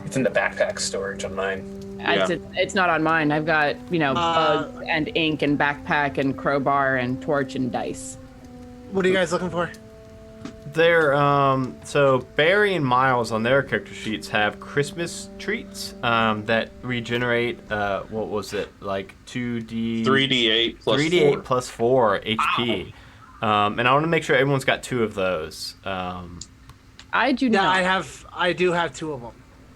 It's in the backpack storage on mine. Yeah. It's not on mine. I've got, bugs and ink and backpack and crowbar and torch and dice. What are you guys looking for? They're so Barry and Miles on their character sheets have Christmas treats that regenerate what was it, like 3d8 plus 3d8 4. plus 4 HP. And I want to make sure everyone's got 2 of those. I do Yeah, not. I do have 2 of them.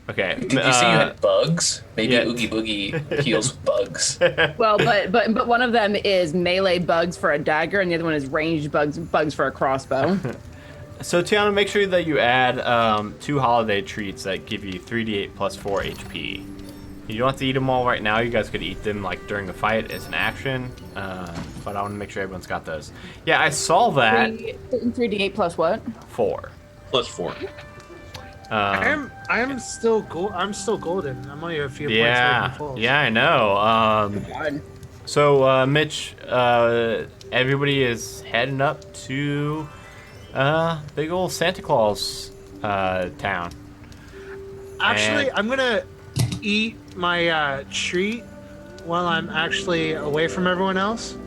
Okay. Did you say you had bugs? Maybe yeah. Oogie Boogie heals with bugs. Well, but one of them is melee bugs for a dagger, and the other one is ranged bugs for a crossbow. So Tiana, make sure that you add 2 holiday treats that give you 3d8 plus 4 HP. You don't have to eat them all right now. You guys could eat them like during the fight as an action. But I want to make sure everyone's got those. Yeah, I saw that. 3d8 plus what? 4. Plus 4. I'm still golden. I'm only a few points away Yeah, from full. yeah, I know. So Mitch, everybody is heading up to big old Santa Claus town. Actually, And- I'm gonna eat my treat while I'm actually away from everyone else.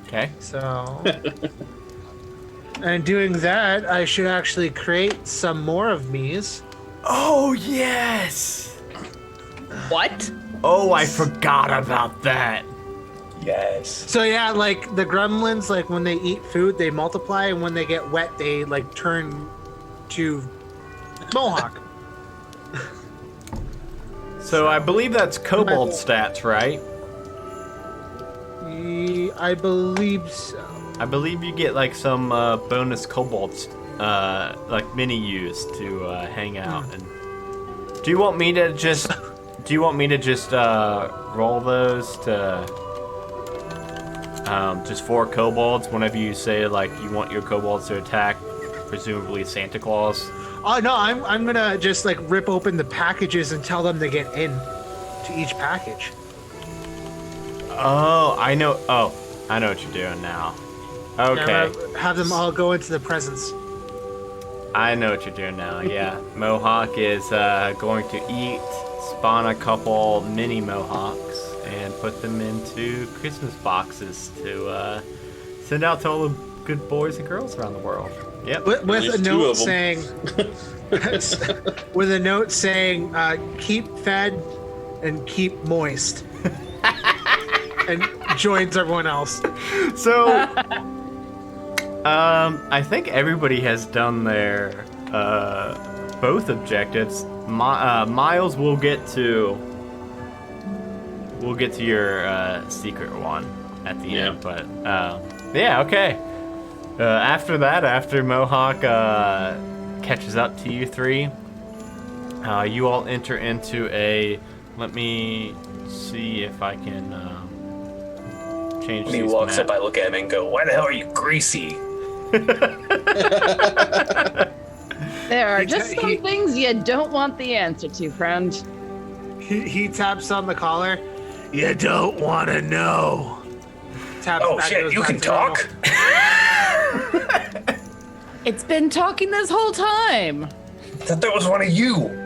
Okay. So, and doing that, I should actually create some more of me's. Oh yes. What? Oh, I forgot about that. Yes. So yeah, like the gremlins, like when they eat food, they multiply, and when they get wet, they like turn to mohawk. So I believe that's kobold stats, right? I believe so. I believe you get like some bonus kobolds, like mini use to hang out. And do you want me to just roll those to just 4 kobolds whenever you say like you want your kobolds to attack, presumably Santa Claus? Oh no, I'm gonna just like rip open the packages and tell them to get in to each package. Oh, I know. Oh, I know what you're doing now. Okay. Have them all go into the presents. I know what you're doing now, yeah. Mohawk is going to eat, spawn a couple mini Mohawks, and put them into Christmas boxes to send out to all the good boys and girls around the world. Yep. With a There's 2 note of 'em. saying, with a note saying, keep fed and keep moist. And joins everyone else. So, I think everybody has done their both objectives. Miles will get to your secret one at the end, but yeah, okay. After that, after Mohawk catches up to you 3, you all enter into a. Let me see if I can change. When he these walks map. up, I look at him and go, "Why the hell are you greasy?" There are just some things you don't want the answer to, friend. He taps on the collar. You don't want to know. Taps Oh back, shit, goes you back can to normal. talk? It's been talking this whole time. I thought that was one of you.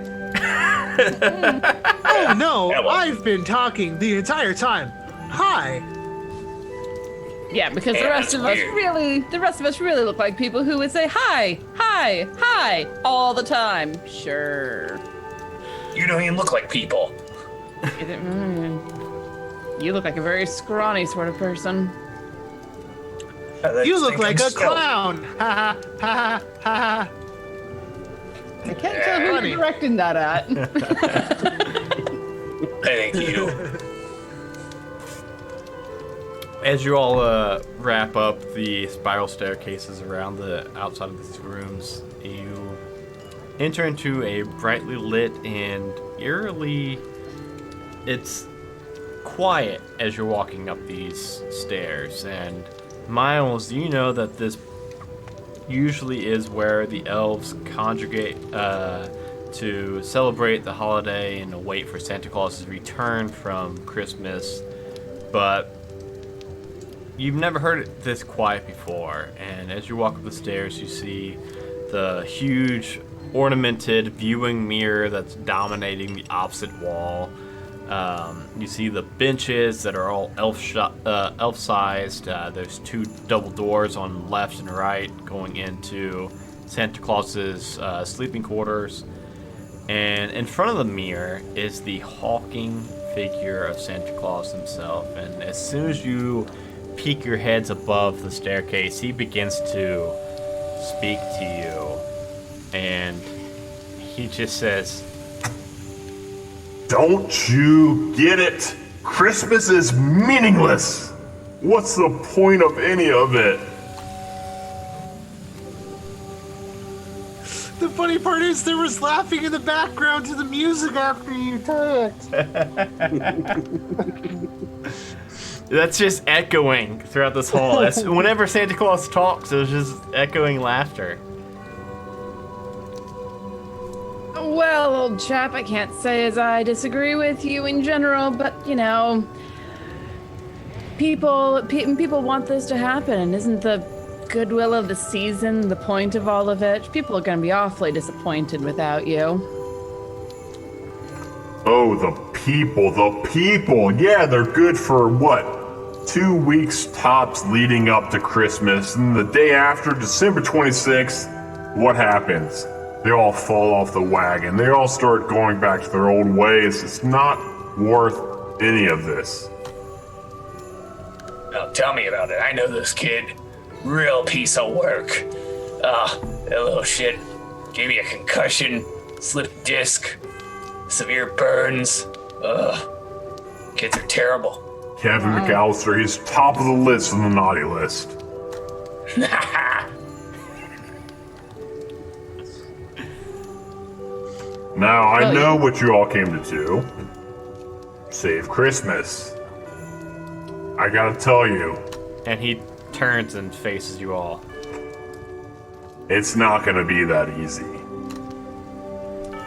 Oh no, Yeah, well. I've been talking the entire time. Hi. Yeah, because the Yeah, rest that's of us weird. really look like people who would say hi, hi, hi all the time. Sure. You don't even look like people. You look like a very scrawny sort of person. You look like a clown. Ha ha ha ha. I can't tell who Funny. you're directing that at. Thank you. As you all wrap up the spiral staircases around the outside of these rooms, you enter into a brightly lit and eerily, it's quiet as you're walking up these stairs. And Miles, you know that this usually is where the elves congregate to celebrate the holiday and await for Santa Claus's return from Christmas, but you've never heard it this quiet before. And as you walk up the stairs, you see the huge ornamented viewing mirror that's dominating the opposite wall. You see the benches that are all elf-sized. There's 2 double doors on left and right going into Santa Claus's sleeping quarters. And in front of the mirror is the hulking figure of Santa Claus himself. And as soon as you peek your heads above the staircase, he begins to speak to you. And he just says, Don't you get it? Christmas is meaningless. What's the point of any of it? The funny part is there was laughing in the background to the music after you talked. that's just echoing throughout this hall. Whenever Santa Claus talks, there's just echoing laughter. Well, old chap, I can't say as I disagree with you in general, but, you know, people want this to happen, and isn't the goodwill of the season the point of all of it? People are going to be awfully disappointed without you. Oh, the people. Yeah, they're good for what? 2 weeks tops leading up to Christmas. And the day after, December 26th, what happens? They all fall off the wagon. They all start going back to their old ways. It's not worth any of this. Oh, tell me about it. I know this kid. Real piece of work. That little shit gave me a concussion, slipped disc, severe burns. Kids are terrible. Kevin McAllister, he's top of the list on the naughty list. Now, I know what you all came to do. Save Christmas. I gotta tell you, And he turns and faces you all. it's not gonna be that easy.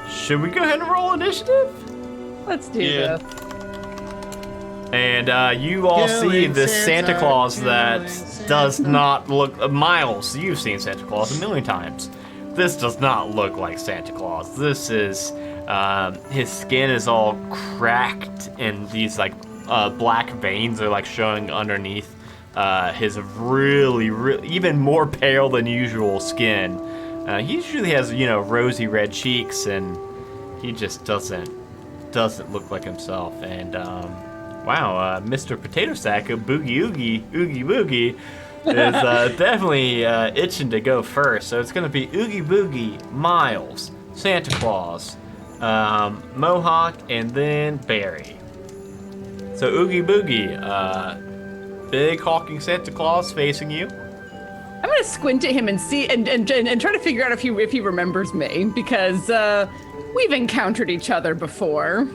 Should we go ahead and roll initiative? Let's do Yeah. this. And you all see Killing this Santa Claus Santa, that killing Santa. does not look... Miles, you've seen Santa Claus a million times. This does not look like Santa Claus. This is... his skin is all cracked and these like black veins are like showing underneath his really even more pale than usual skin. He usually has, you know, rosy red cheeks, and he just doesn't look like himself. And wow, Mr. Potato Sack of Oogie Boogie is definitely itching to go first. So it's gonna be Oogie Boogie, Miles, Santa Claus, Mohawk, and then Barry. So Oogie Boogie, big hulking Santa Claus facing you. I'm gonna squint at him and see and try to figure out if he remembers me, because we've encountered each other before.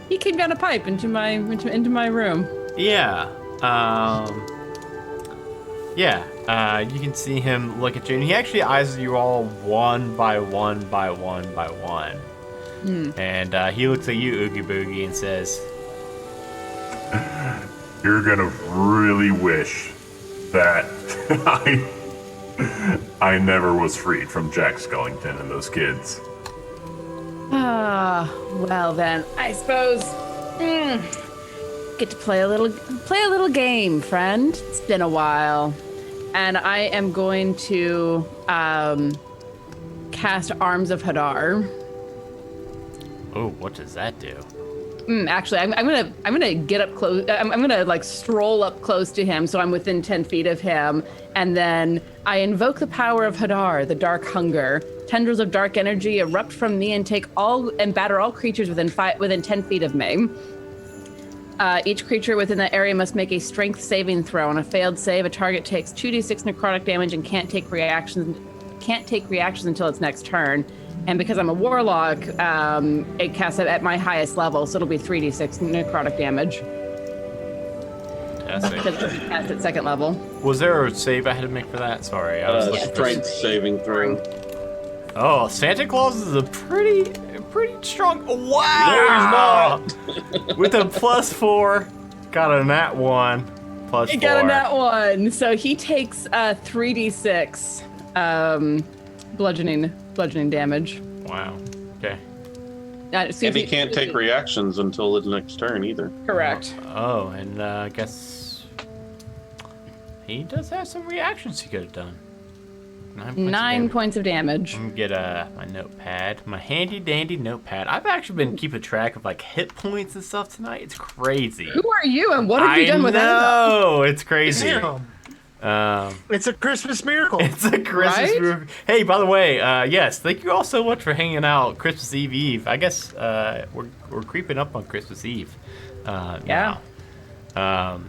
He came down a pipe into my room. Yeah. You can see him look at you, and he actually eyes you all one by one by one by one. And he looks at you, Oogie Boogie, and says, You're gonna really wish that I never was freed from Jack Skellington and those kids. Well then, I suppose get to play a little game, friend. It's been a while, and I am going to cast Arms of Hadar. "Oh, what does that do?" Actually, I'm gonna get up close. I'm gonna like stroll up close to him, so I'm within 10 feet of him, and then I invoke the power of Hadar, the dark hunger. Tendrils of dark energy erupt from me and batter all creatures within 10 feet of me. Each creature within that area must make a strength saving throw. On a failed save, a target takes 2d6 necrotic damage and can't take reactions until its next turn. And because I'm a warlock, it casts it at my highest level, so it'll be 3d6 necrotic damage. Because it's cast at second level. Was there a save I had to make for that? Sorry, I was looking strength saving throw. Oh, Santa Claus is a pretty strong. Wow! No, he's not. With a +4, got a nat 1. +4. He got a nat 1, so he takes 3d6 bludgeoning damage. Wow. Okay. And he can't take reactions until his next turn either. Correct. Oh, and I guess he does have some reactions he could have done. 9 points of damage. I'm gonna get my notepad, my handy dandy notepad. I've actually been keeping track of like hit points and stuff tonight. It's crazy. Who are you and what have you done with that? No, it's crazy. Damn. It's a Christmas miracle. It's a Christmas miracle. Hey, by the way, yes, thank you all so much for hanging out Christmas Eve. I guess we're creeping up on Christmas Eve. Yeah. Now.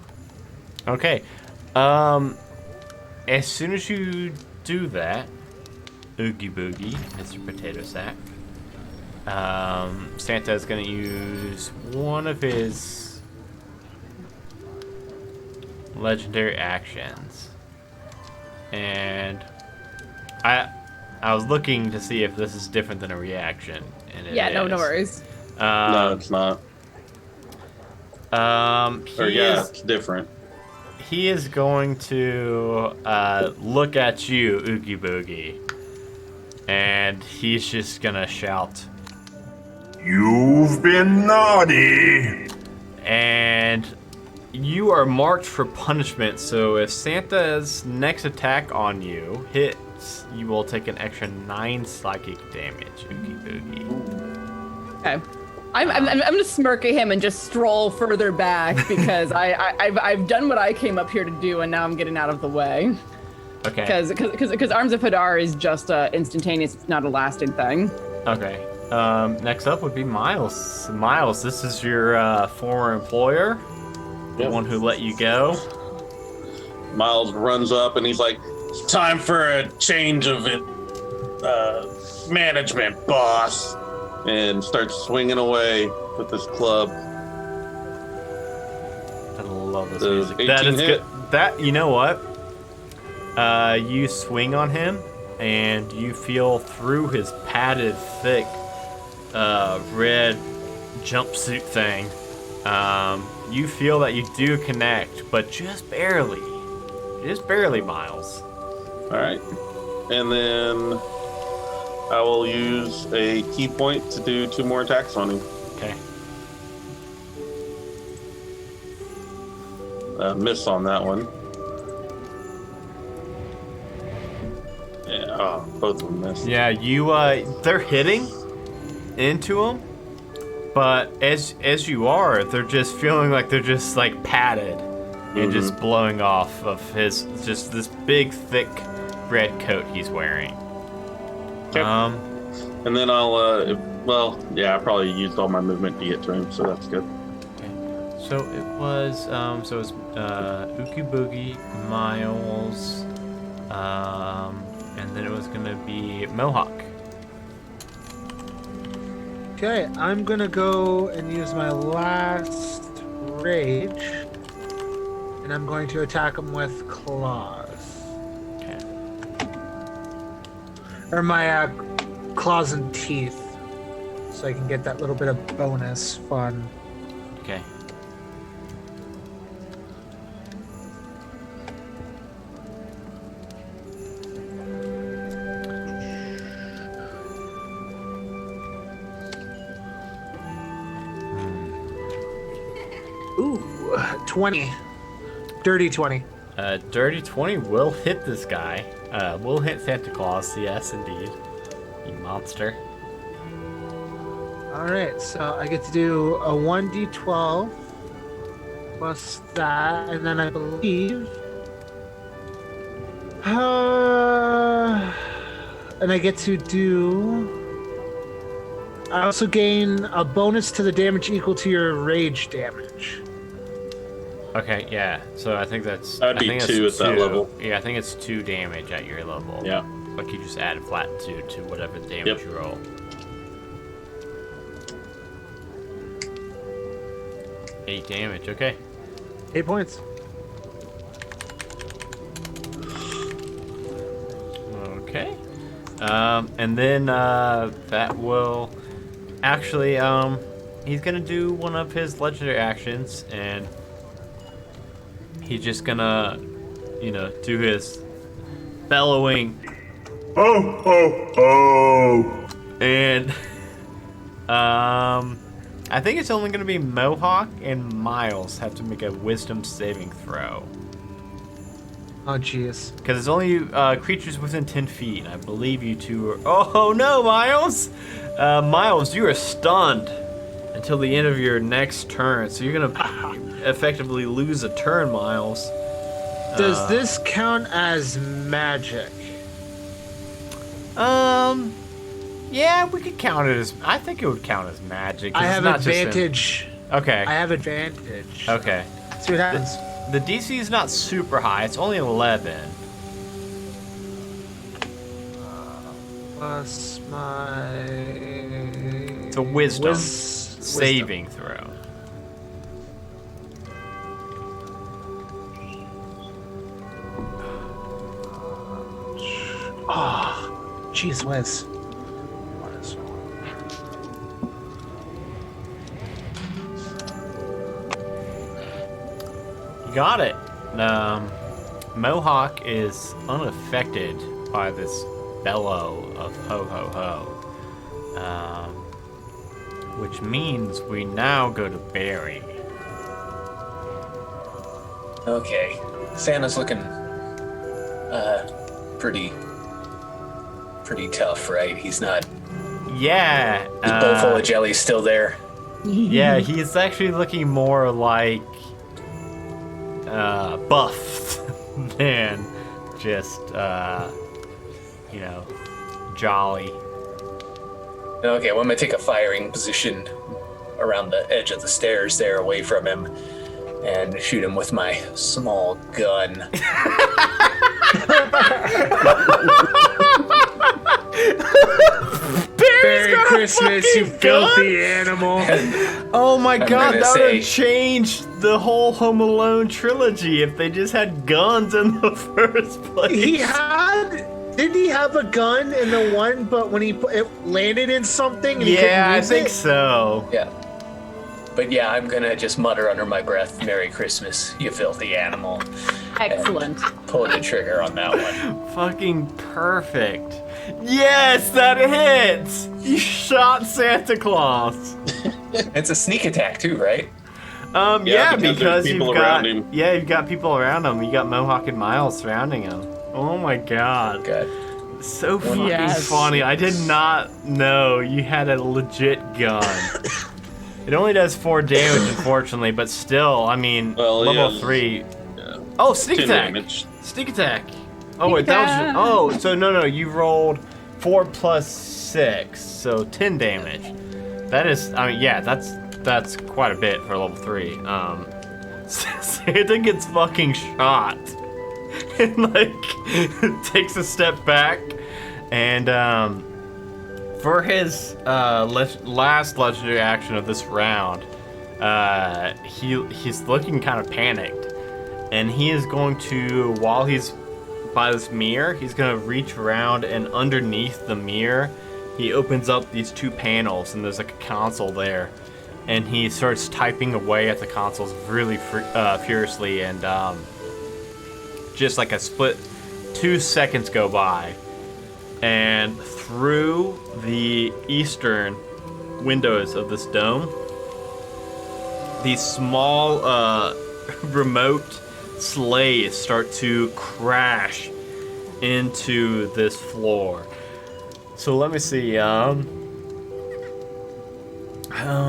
Okay. As soon as you do that, Oogie Boogie, Mr. Potato Sack, Santa's gonna use one of his legendary actions, and I was looking to see if this is different than a reaction, and it is. No worries. No, it's not. It's different. He is going to look at you, Oogie Boogie, and he's just gonna shout, You've been naughty! and you are marked for punishment, so if Santa's next attack on you hits, you will take an extra 9 psychic damage, Oogie Boogie. Okay. I'm gonna smirk at him and just stroll further back because I've done what I came up here to do, and now I'm getting out of the way. Okay. Because Arms of Hadar is just instantaneous. It's not a lasting thing. Okay. Next up would be Miles. Miles, this is your former employer, the one who let you go. Miles runs up and he's like, "It's time for a change of management, boss," and starts swinging away with his club. I love this Does music. That 18 is hit? good. That, you know what? You swing on him, and you feel through his padded, thick, red jumpsuit thing. You feel that you do connect, but just barely. Just barely, Miles. All right. And then I will use a key point to do 2 more attacks on him. Okay. Miss on that one. Yeah, both of them missed. Yeah, you they're hitting into him, but as you are, they're just feeling like they're just like padded and just blowing off of his just this big thick red coat he's wearing. Okay. And then I'll I probably used all my movement to get to him, so that's good. Okay. So it was Oogie Boogie, Miles, and then it was gonna be Mohawk. Okay, I'm gonna go and use my last rage, and I'm going to attack him with claws. Okay. Or my claws and teeth, so I can get that little bit of bonus fun. Okay. Ooh, 20. Dirty 20. Dirty 20 will hit this guy. Will hit Santa Claus, yes, indeed. You monster. All right, so I get to do a 1d12 plus that, and then I believe, and I get to do. I also gain a bonus to the damage equal to your rage damage. Okay, yeah. So I think that's. That'd be I think 2 that's at that 2. level. Yeah, I think it's 2 damage at your level. Yeah. Like you just add flat 2 to whatever damage Yep. you roll. Eight damage. Okay. 8 points. Okay. And then that will actually he's gonna do one of his legendary actions, and he's just gonna, do his bellowing, Oh, oh, oh. and I think it's only gonna be Mohawk and Miles have to make a wisdom saving throw. Oh, jeez. Because it's only creatures within 10 feet. I believe you two are... Oh, no, Miles! Miles, you are stunned until the end of your next turn. So you're going to effectively lose a turn, Miles. Does this count as magic? Yeah, we could count it as... I think it would count as magic. 'cause I it's have not just advantage. Okay. I have advantage. Okay. See what happens. The DC is not super high. It's only 11. Plus my... It's a wisdom saving throw. Oh, jeez whiz. You got it. Mohawk is unaffected by this bellow of ho ho ho. Which means we now go to Barry. Okay. Santa's looking pretty tough, right? He's not. Yeah. His bowl full of jelly's still there. Yeah, he's actually looking more like buffed than just jolly. Okay, well, I'm gonna take a firing position around the edge of the stairs there, away from him, and shoot him with my small gun. Merry Christmas, you filthy animal. Oh my god, gonna that would say- have changed the whole Home Alone trilogy if they just had guns in the first place. Didn't he have a gun in the one, but when it landed in something and he couldn't Yeah, I use think it? so. Yeah. But yeah, I'm gonna just mutter under my breath, "Merry Christmas, you filthy animal." Excellent. Pull the trigger on that one. Fucking perfect. Yes, that hits! You shot Santa Claus. It's a sneak attack too, right? Yeah, because there's because people you've around got him. Yeah, you've got people around him. You got Mohawk and Miles surrounding him. Oh my god. Good. So fucking Yes. funny. I did not know you had a legit gun. It only does 4 damage, unfortunately, but still, I mean, Well, level yeah. 3. Yeah. Oh, sneak 10 attack! damage. Sneak attack! Oh, wait, that was. Oh, so no, you rolled 4 plus 6, so 10 damage. That is, I mean, yeah, that's quite a bit for level 3. Santa gets fucking shot. And, takes a step back, and, for his last legendary action of this round, he's looking kind of panicked, and he is going to, while he's by this mirror, he's going to reach around, and underneath the mirror, he opens up these 2 panels, and there's like a console there, and he starts typing away at the consoles really furiously, and just like a split 2 seconds go by, and through the eastern windows of this dome, these small remote sleighs start to crash into this floor. So let me see.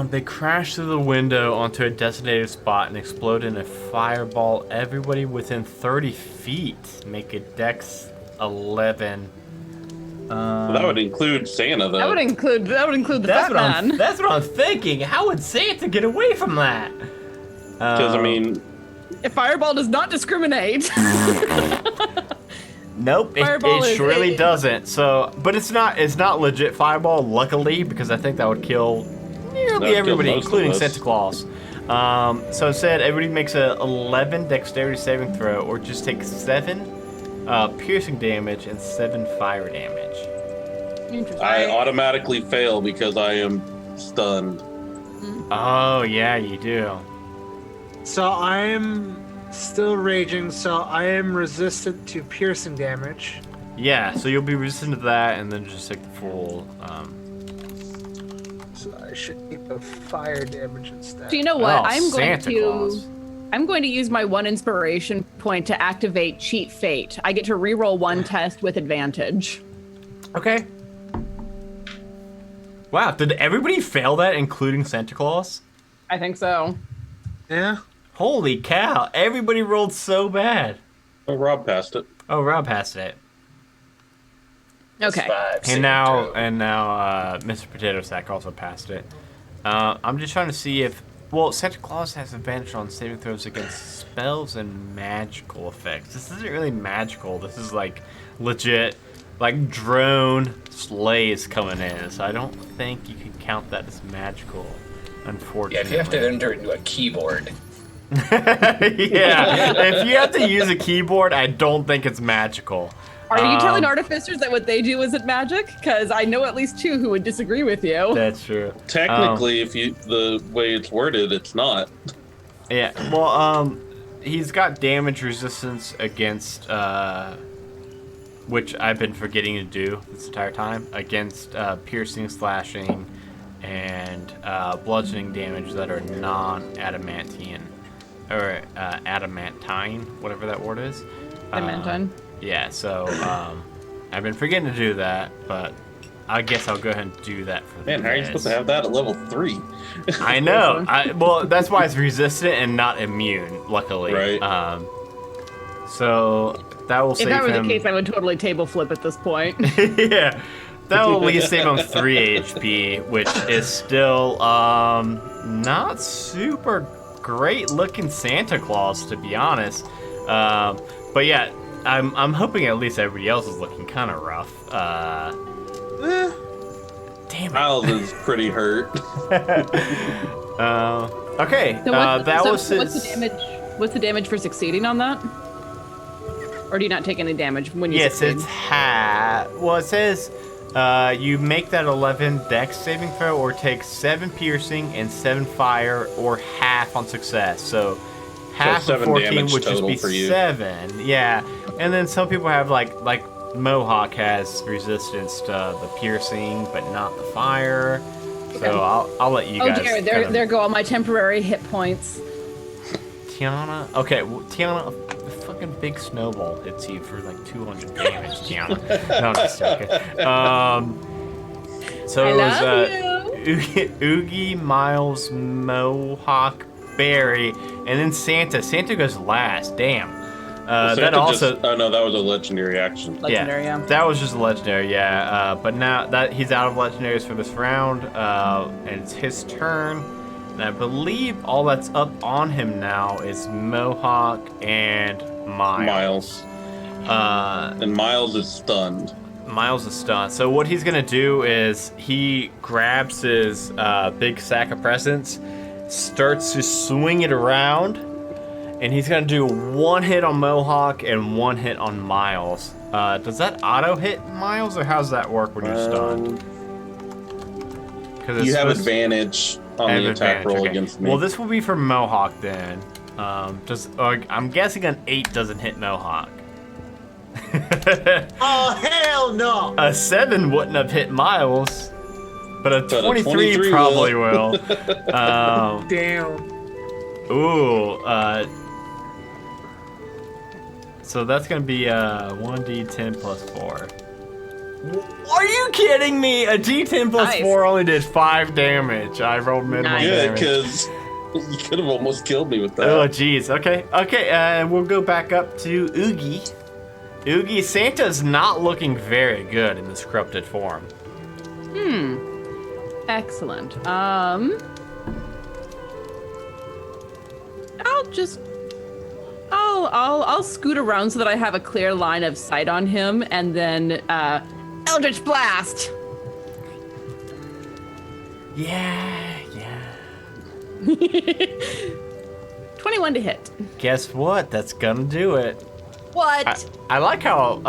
They crash through the window onto a designated spot and explode in a fireball. Everybody within 30 feet make a dex 11. Well, that would include Santa, though. That would include the fat man. That's what I'm thinking. How would Santa get away from that? Because, I mean... If fireball does not discriminate. Nope, it surely doesn't. So, but it's not legit fireball, luckily, because I think that would kill nearly everybody, including Santa Claus. So instead, everybody makes a 11 dexterity saving throw, or just take 7 piercing damage and 7 fire damage. Interesting. I automatically fail because I am stunned. Oh yeah, you do. So I'm still raging, so I am resistant to piercing damage. Yeah, so you'll be resistant to that, and then just take the full. So I should take the fire damage instead. So you know what? Oh, Santa Claus. I'm going to use my 1 inspiration point to activate Cheat Fate. I get to reroll 1 test with advantage. Okay. Wow, did everybody fail that, including Santa Claus? I think so. Yeah. Holy cow! Everybody rolled so bad. Oh, Rob passed it. Oh, Rob passed it. Okay. And now, Mr. Potato Sack also passed it. I'm just trying to see if... Well, Santa Claus has advantage on saving throws against spells and magical effects. This isn't really magical. This is, like, legit, like, drone sleighs coming in. So I don't think you can count that as magical, unfortunately. Yeah, if you have to enter it into a keyboard. Yeah, if you have to use a keyboard, I don't think it's magical. Are you telling artificers that what they do isn't magic? Because I know at least 2 who would disagree with you. That's true. Technically, if you the way it's worded, it's not. Yeah, well, he's got damage resistance against, which I've been forgetting to do this entire time, against piercing, slashing, and bludgeoning damage that are non-adamantine, or adamantine, whatever that word is. Adamantine. Yeah, so I've been forgetting to do that, but I guess I'll go ahead and do that for Man, how are you supposed to have that at level 3? I know. Well, that's why it's resistant and not immune, luckily. Right. So that will save him. If that were the case, I would totally table flip at this point. Yeah, that will at least save him 3 HP, which is still not super great looking Santa Claus, to be honest. But yeah. I'm hoping at least everybody else is looking kind of rough. Damn it. Miles is pretty hurt. Okay. What's the damage? What's the damage for succeeding on that? Or do you not take any damage when you succeed? It's half. Well, it says you make that 11 dex saving throw, or take 7 piercing and 7 fire, or half on success. So half of 14 would just be 7. Yeah. And then some people have like Mohawk has resistance to the piercing, but not the fire. So I'll let you guys. Oh dear, there go all my temporary hit points. Tiana. Okay, well, Tiana, the fucking big snowball hits you for like 200 damage, Tiana. No, I'm just joking. So it was Oogie, Miles, Mohawk, Barry, and then Santa. Santa goes last. Damn. That also. Oh no, that was a legendary action. Legendary, yeah. That was just a legendary, yeah. But now that he's out of legendaries for this round, and it's his turn, and I believe all that's up on him now is Mohawk and Miles. And Miles is stunned. Miles is stunned. So what he's gonna do is he grabs his big sack of presents, starts to swing it around, and he's gonna do 1 hit on Mohawk and 1 hit on Miles. Does that auto hit Miles, or how does that work when you're stunned? You have advantage on the attack roll against me. Well, this will be for Mohawk then. I'm guessing an 8 doesn't hit Mohawk. Oh hell no! A 7 wouldn't have hit Miles, but a 23 probably will. Damn. Ooh. So that's gonna be 1d10 plus 4. Are you kidding me? A D10 plus Nice. 4 only did 5 damage. I rolled minimal Nice. Yeah, damage. because you could have almost killed me with that. Oh, jeez. Okay. We'll go back up to Oogie. Oogie, Santa's not looking very good in this corrupted form. Excellent. I'll scoot around so that I have a clear line of sight on him, and then Eldritch Blast. Yeah. 21 to hit. Guess what? That's gonna do it. What? I like how,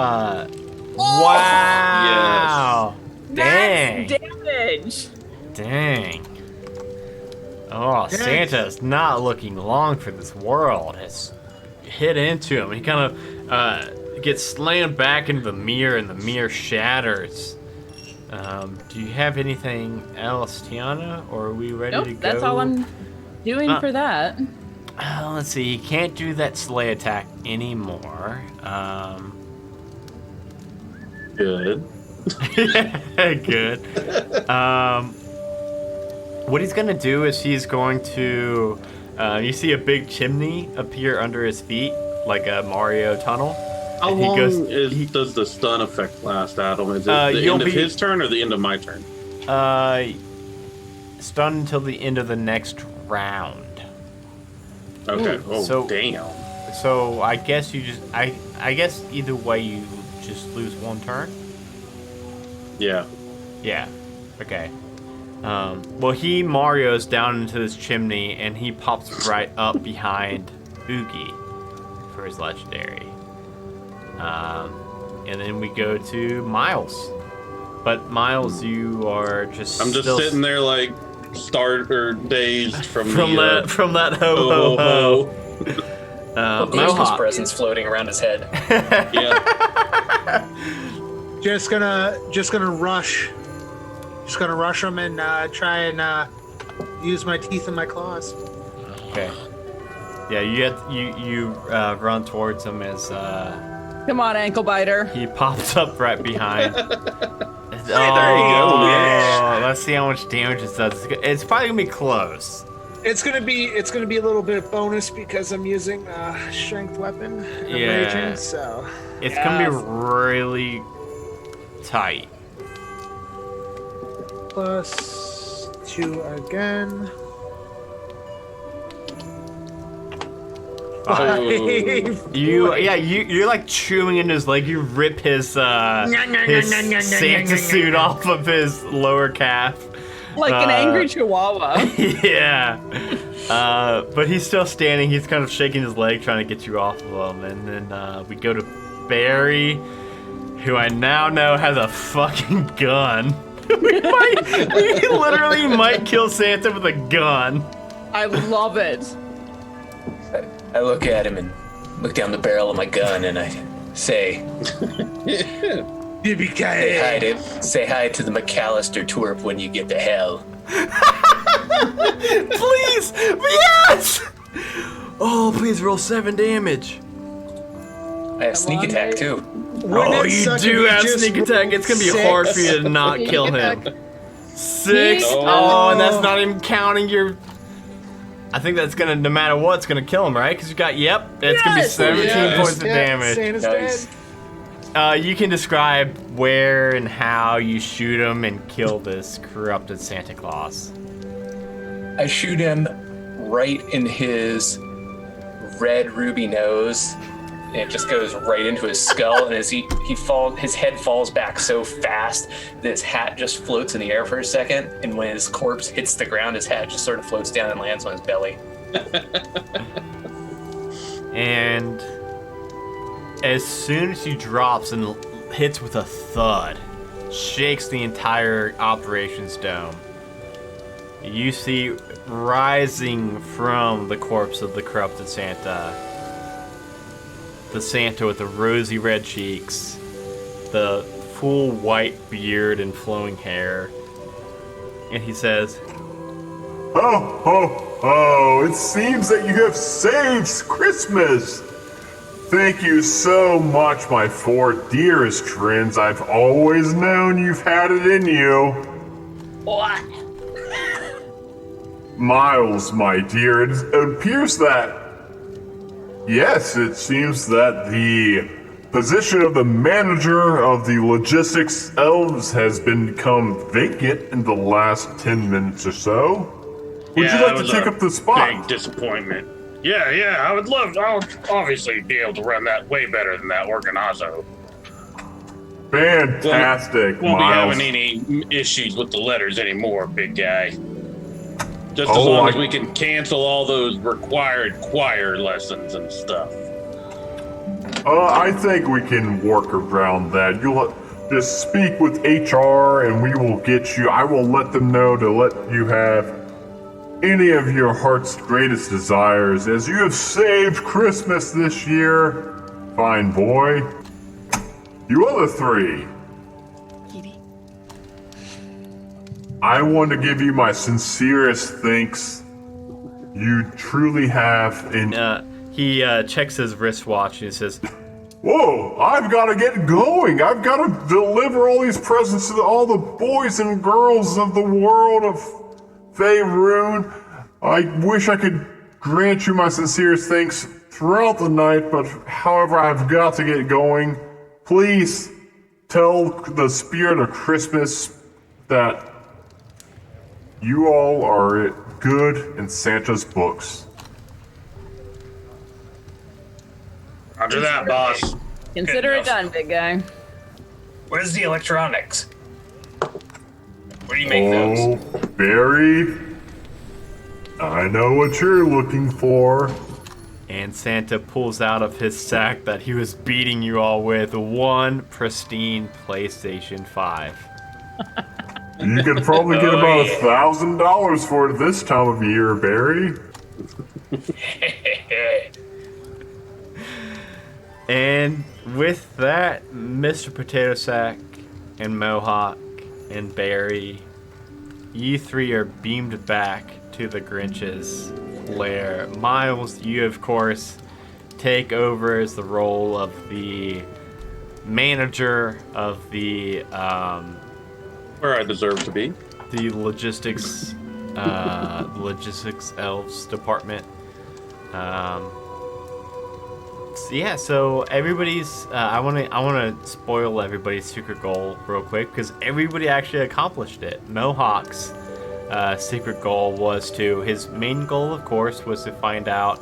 wow. Dang. Max damage. Dang. Oh, Santa's not looking long for this world. It's hit into him. He kind of gets slammed back into the mirror, and the mirror shatters. Do you have anything else, Tiana, or are we ready to go? That's all I'm doing for that. Let's see. He can't do that slay attack anymore. Good. Good. What he's gonna do is he's going to. You see a big chimney appear under his feet, like a Mario tunnel. How And long he does the stun effect last, Adam? Is it the you'll end of be- his turn or the end of my turn? Stun until the end of the next round. Okay. Ooh, Oh, so- damn. So I guess you just I guess either way you just lose one turn. Yeah. Yeah. Okay. Well, he Mario's down into this chimney, and he pops right up behind Oogie for his legendary. And then we go to Miles. But Miles, you are just I'm just still sitting there like dazed from that ho ho ho. There's Christmas Mohawk. presents floating around his head. Yeah. Just gonna rush him and try and use my teeth and my claws. Okay. Yeah, you run towards him as Come on, ankle biter. he pops up right behind. There you go. Yeah. Let's see how much damage it does. It's probably gonna be close. It's gonna be a little bit of bonus because I'm using strength weapon. I'm Yeah. raging, so It's gonna be really tight. plus 2 again. Oh. You're like chewing into his leg. You rip his Santa suit off of his lower calf. Like an angry chihuahua. Yeah. But he's still standing. He's kind of shaking his leg, trying to get you off of him. And then we go to Barry, who I now know has a fucking gun. we literally might kill Santa with a gun. I love it. I look at him and look down the barrel of my gun, and I say, say hi to the McAllister twerp when you get to hell. Please! Yes! Oh, please roll 7 damage. I have sneak attack too. Oh, you do have sneak attack. It's gonna be hard for you to not kill him. 6. Oh, and that's not even counting your. I think that's gonna, no matter what, it's gonna kill him, right? Because you got, it's gonna be 17 points of damage. Santa's Nice. dead. You can describe where and how you shoot him and kill this corrupted Santa Claus. I shoot him right in his red ruby nose. And it just goes right into his skull, and as he falls, his head falls back so fast that his hat just floats in the air for a second. And when his corpse hits the ground, his hat just sort of floats down and lands on his belly. And as soon as he drops and hits with a thud, shakes the entire operations dome, you see rising from the corpse of the corrupted Santa, the Santa with the rosy red cheeks, the full white beard and flowing hair. And he says, Ho, ho, ho! It seems that you have saved Christmas! Thank you so much, my four dearest friends. I've always known you've had it in you. What? Miles, my dear, it appears that... Yes, it seems that the position of the manager of the logistics elves has become vacant in the last 10 minutes or so. Would you like to take up the spot? Big disappointment. Yeah, I would obviously be able to run that way better than that Organizo. Fantastic, Won't be Miles. having any issues with the letters anymore, big guy. Just as Oh, long as we can cancel all those required choir lessons and stuff. I think we can work around that. You'll just speak with HR and we will get you. I will let them know to let you have any of your heart's greatest desires, as you have saved Christmas this year. Fine boy. You other three. I want to give you my sincerest thanks. You truly have He checks his wristwatch and he says, Whoa, I've got to get going. I've got to deliver all these presents to all the boys and girls of the world of Faerun. I wish I could grant you my sincerest thanks throughout the night, but however, I've got to get going. Please tell the spirit of Christmas that you all are good in Santa's books. Roger that, boss. Consider it done, big guy. Where's the electronics? Where do you make those? Oh, Barry, I know what you're looking for. and Santa pulls out of his sack that he was beating you all with one pristine PlayStation 5. You could probably get about $1,000 for it this time of year, Barry. And with that, Mr. Potato Sack and Mohawk and Barry, you three are beamed back to the Grinch's lair. Miles, you of course take over as the role of the manager of the Where I deserve to be. the logistics elves department. So everybody's I want to spoil everybody's secret goal real quick because everybody actually accomplished it. Mohawk's secret goal was his main goal, of course, was to find out,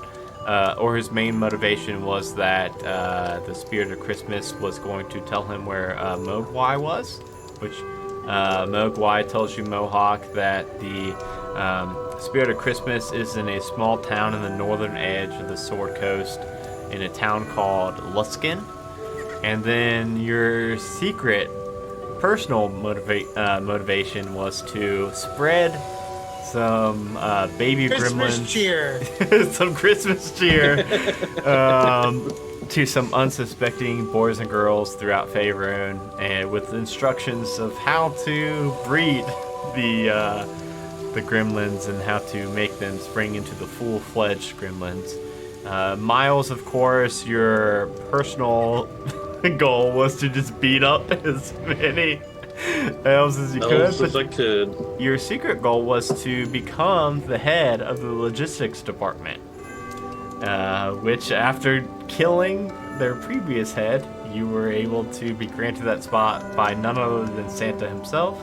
or his main motivation was that the Spirit of Christmas was going to tell him where Mogwai was, which Mogwai tells you, Mohawk, that the Spirit of Christmas is in a small town in the northern edge of the Sword Coast, in a town called Luskin. And then your secret personal motivation was to spread some baby Christmas gremlins, cheer. some Christmas cheer to some unsuspecting boys and girls throughout Faerun, and with instructions of how to breed the gremlins and how to make them spring into the full-fledged gremlins. Miles, of course, your personal goal was to just beat up as many elves as you could. As I could. Your secret goal was to become the head of the logistics department, which, after killing their previous head, you were able to be granted that spot by none other than Santa himself.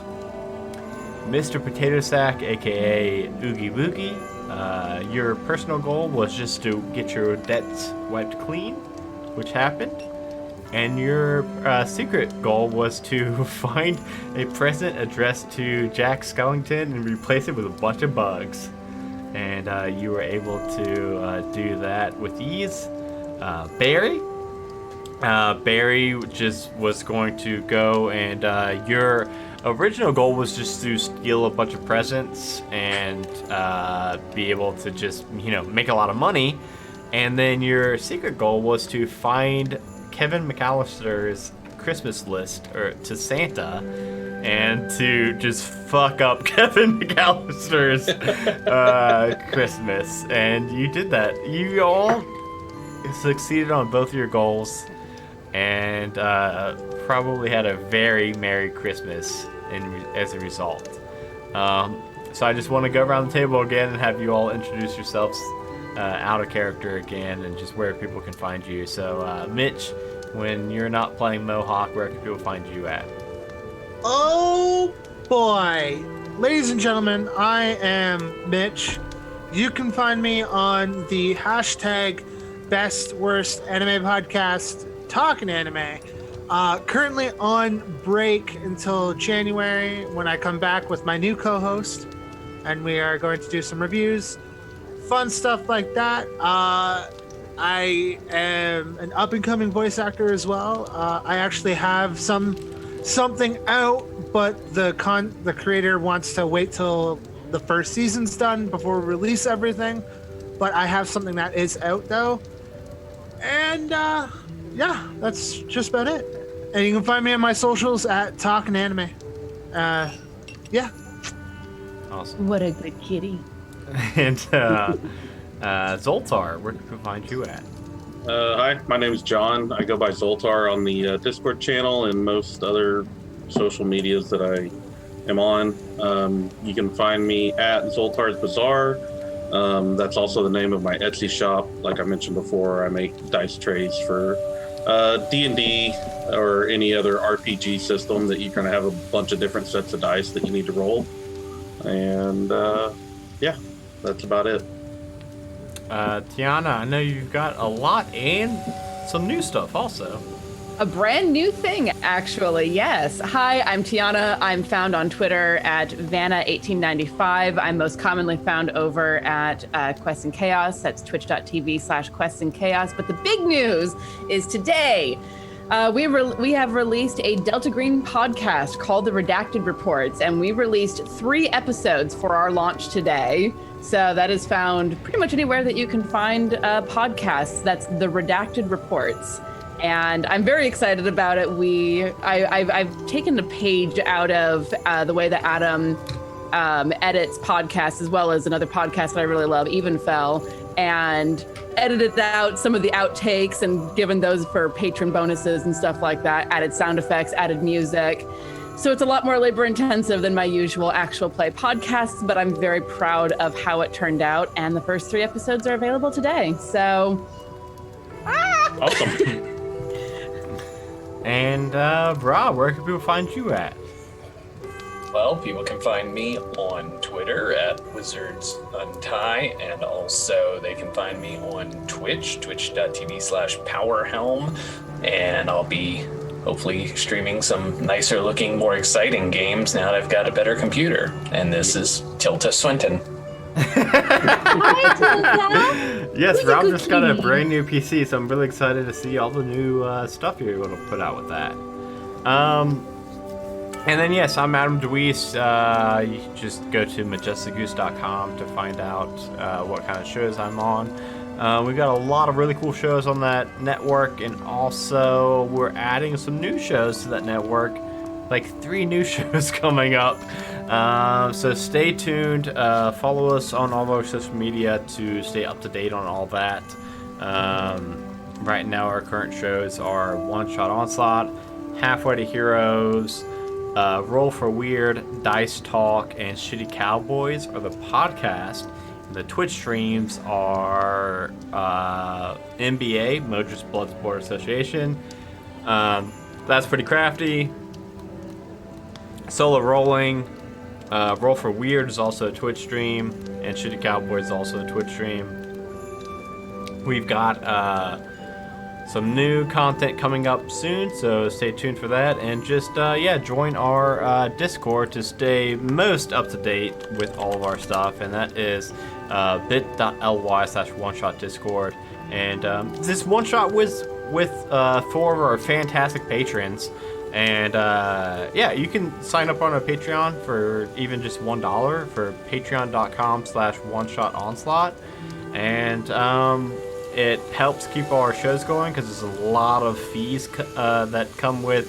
Mr. Potato Sack, aka Oogie Boogie, your personal goal was just to get your debts wiped clean, which happened. And your secret goal was to find a present addressed to Jack Skellington and replace it with a bunch of bugs. And you were able to do that with ease. Barry just was going to go, and your original goal was just to steal a bunch of presents and be able to just, make a lot of money. And then your secret goal was to find Kevin McAllister's Christmas list to Santa and to just fuck up Kevin McAllister's Christmas. And you did that. You all succeeded on both your goals, and probably had a very Merry Christmas as a result. So I just want to go around the table again and have you all introduce yourselves out of character again, and just where people can find you. So Mitch, when you're not playing Mohawk, where can people find you at? Oh boy. Ladies and gentlemen, I am Mitch. You can find me on the hashtag Best Worst Anime Podcast, Talking Anime. Currently on break until January, when I come back with my new co-host, and we are going to do some reviews, fun stuff like that. I am an up-and-coming voice actor as well. I actually have something out, but the creator wants to wait till the first season's done before we release everything. But I have something that is out though, and yeah, that's just about it. And you can find me on my socials at Talkin' Anime. Yeah. Awesome. What a good kitty. And Zoltar, where can people find you at? Hi, my name is John. I go by Zoltar on the Discord channel and most other social medias that I am on. You can find me at Zoltar's Bazaar. That's also the name of my Etsy shop. Like I mentioned before, I make dice trays for D&D or any other RPG system that you're going to have a bunch of different sets of dice that you need to roll. And yeah, that's about it. Tiana, I know you've got a lot and some new stuff also. A brand new thing, actually, yes. Hi, I'm Tiana. I'm found on Twitter at Vanna1895. I'm most commonly found over at Quest and Chaos. That's twitch.tv/Quest and Chaos. But the big news is today, we have released a Delta Green podcast called The Redacted Reports, and we released 3 episodes for our launch today. So that is found pretty much anywhere that you can find podcasts. That's The Redacted Reports. And I'm very excited about it. I've taken a page out of the way that Adam edits podcasts, as well as another podcast that I really love, Even Fell, and edited out some of the outtakes and given those for patron bonuses and stuff like that, added sound effects, added music. So it's a lot more labor intensive than my usual actual play podcasts, but I'm very proud of how it turned out. And the first 3 episodes are available today. So, Awesome. And Rob, where can people find you at? Well, people can find me on Twitter at WizardsUntie, and also they can find me on Twitch, twitch.tv/PowerHelm, and I'll be hopefully streaming some nicer looking, more exciting games now that I've got a better computer. And this is Tilta Swinton. hi, Tilda. Yes, Rob just got a brand new PC, so I'm really excited to see all the new stuff you're able to put out with that. And then, yes, I'm Adam DeWeese. You can just go to majesticgoose.com to find out what kind of shows I'm on. We've got a lot of really cool shows on that network, and also we're adding some new shows to that network, like 3 new shows coming up. So stay tuned. Follow us on all of our social media to stay up to date on all that. Right now, our current shows are One Shot Onslaught, Halfway to Heroes, Roll for Weird, Dice Talk, and Shitty Cowboys are the podcast. The Twitch streams are NBA, Modris Blood Sport Association. That's Pretty Crafty. Solo Rolling. Roll for Weird is also a Twitch stream, and Shitty Cowboys is also a Twitch stream. We've got some new content coming up soon, so stay tuned for that. And just, join our Discord to stay most up to date with all of our stuff, and that is bit.ly/oneshotdiscord. And this one shot was with 4 of our fantastic patrons. And you can sign up on our Patreon for even just $1 for patreon.com/oneshotonslaught. And it helps keep our shows going because there's a lot of fees that come with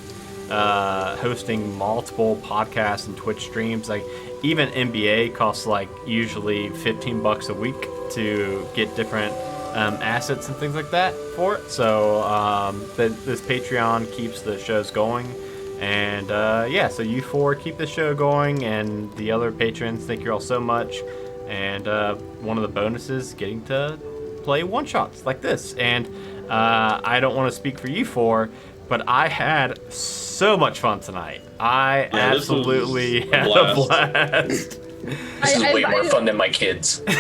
hosting multiple podcasts and Twitch streams. Like even NBA costs like usually $15 a week to get different assets and things like that for it. So this Patreon keeps the shows going. And so you four keep the show going, and the other patrons, thank you all so much. And one of the bonuses, getting to play one-shots like this. And I don't want to speak for you four, but I had so much fun tonight. I absolutely had a blast. This is way more fun than my kids. It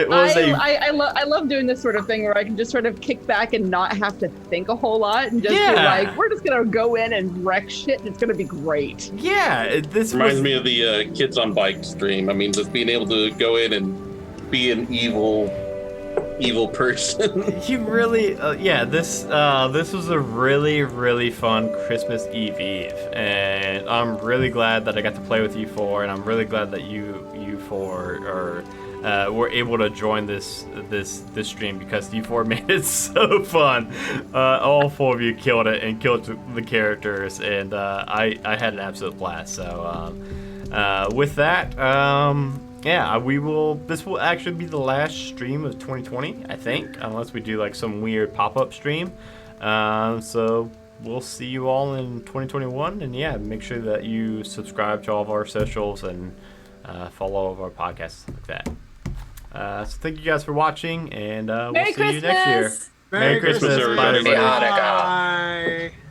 was I love doing this sort of thing where I can just sort of kick back and not have to think a whole lot and just be like, we're just gonna go in and wreck shit and it's gonna be great. Yeah, this reminds me of the Kids on Bike stream. I mean, just being able to go in and be an evil person. You really, this was a really, really fun Christmas Eve, and I'm really glad that I got to play with you four, and I'm really glad that you four were able to join this stream, because you four made it so fun. All four of you killed it and killed the characters, and I had an absolute blast. So with that. We will. This will actually be the last stream of 2020, I think, unless we do like some weird pop-up stream. So we'll see you all in 2021, and make sure that you subscribe to all of our socials and follow all of our podcasts like that. So thank you guys for watching, and we'll see you next year. Merry Christmas, everybody. Bye.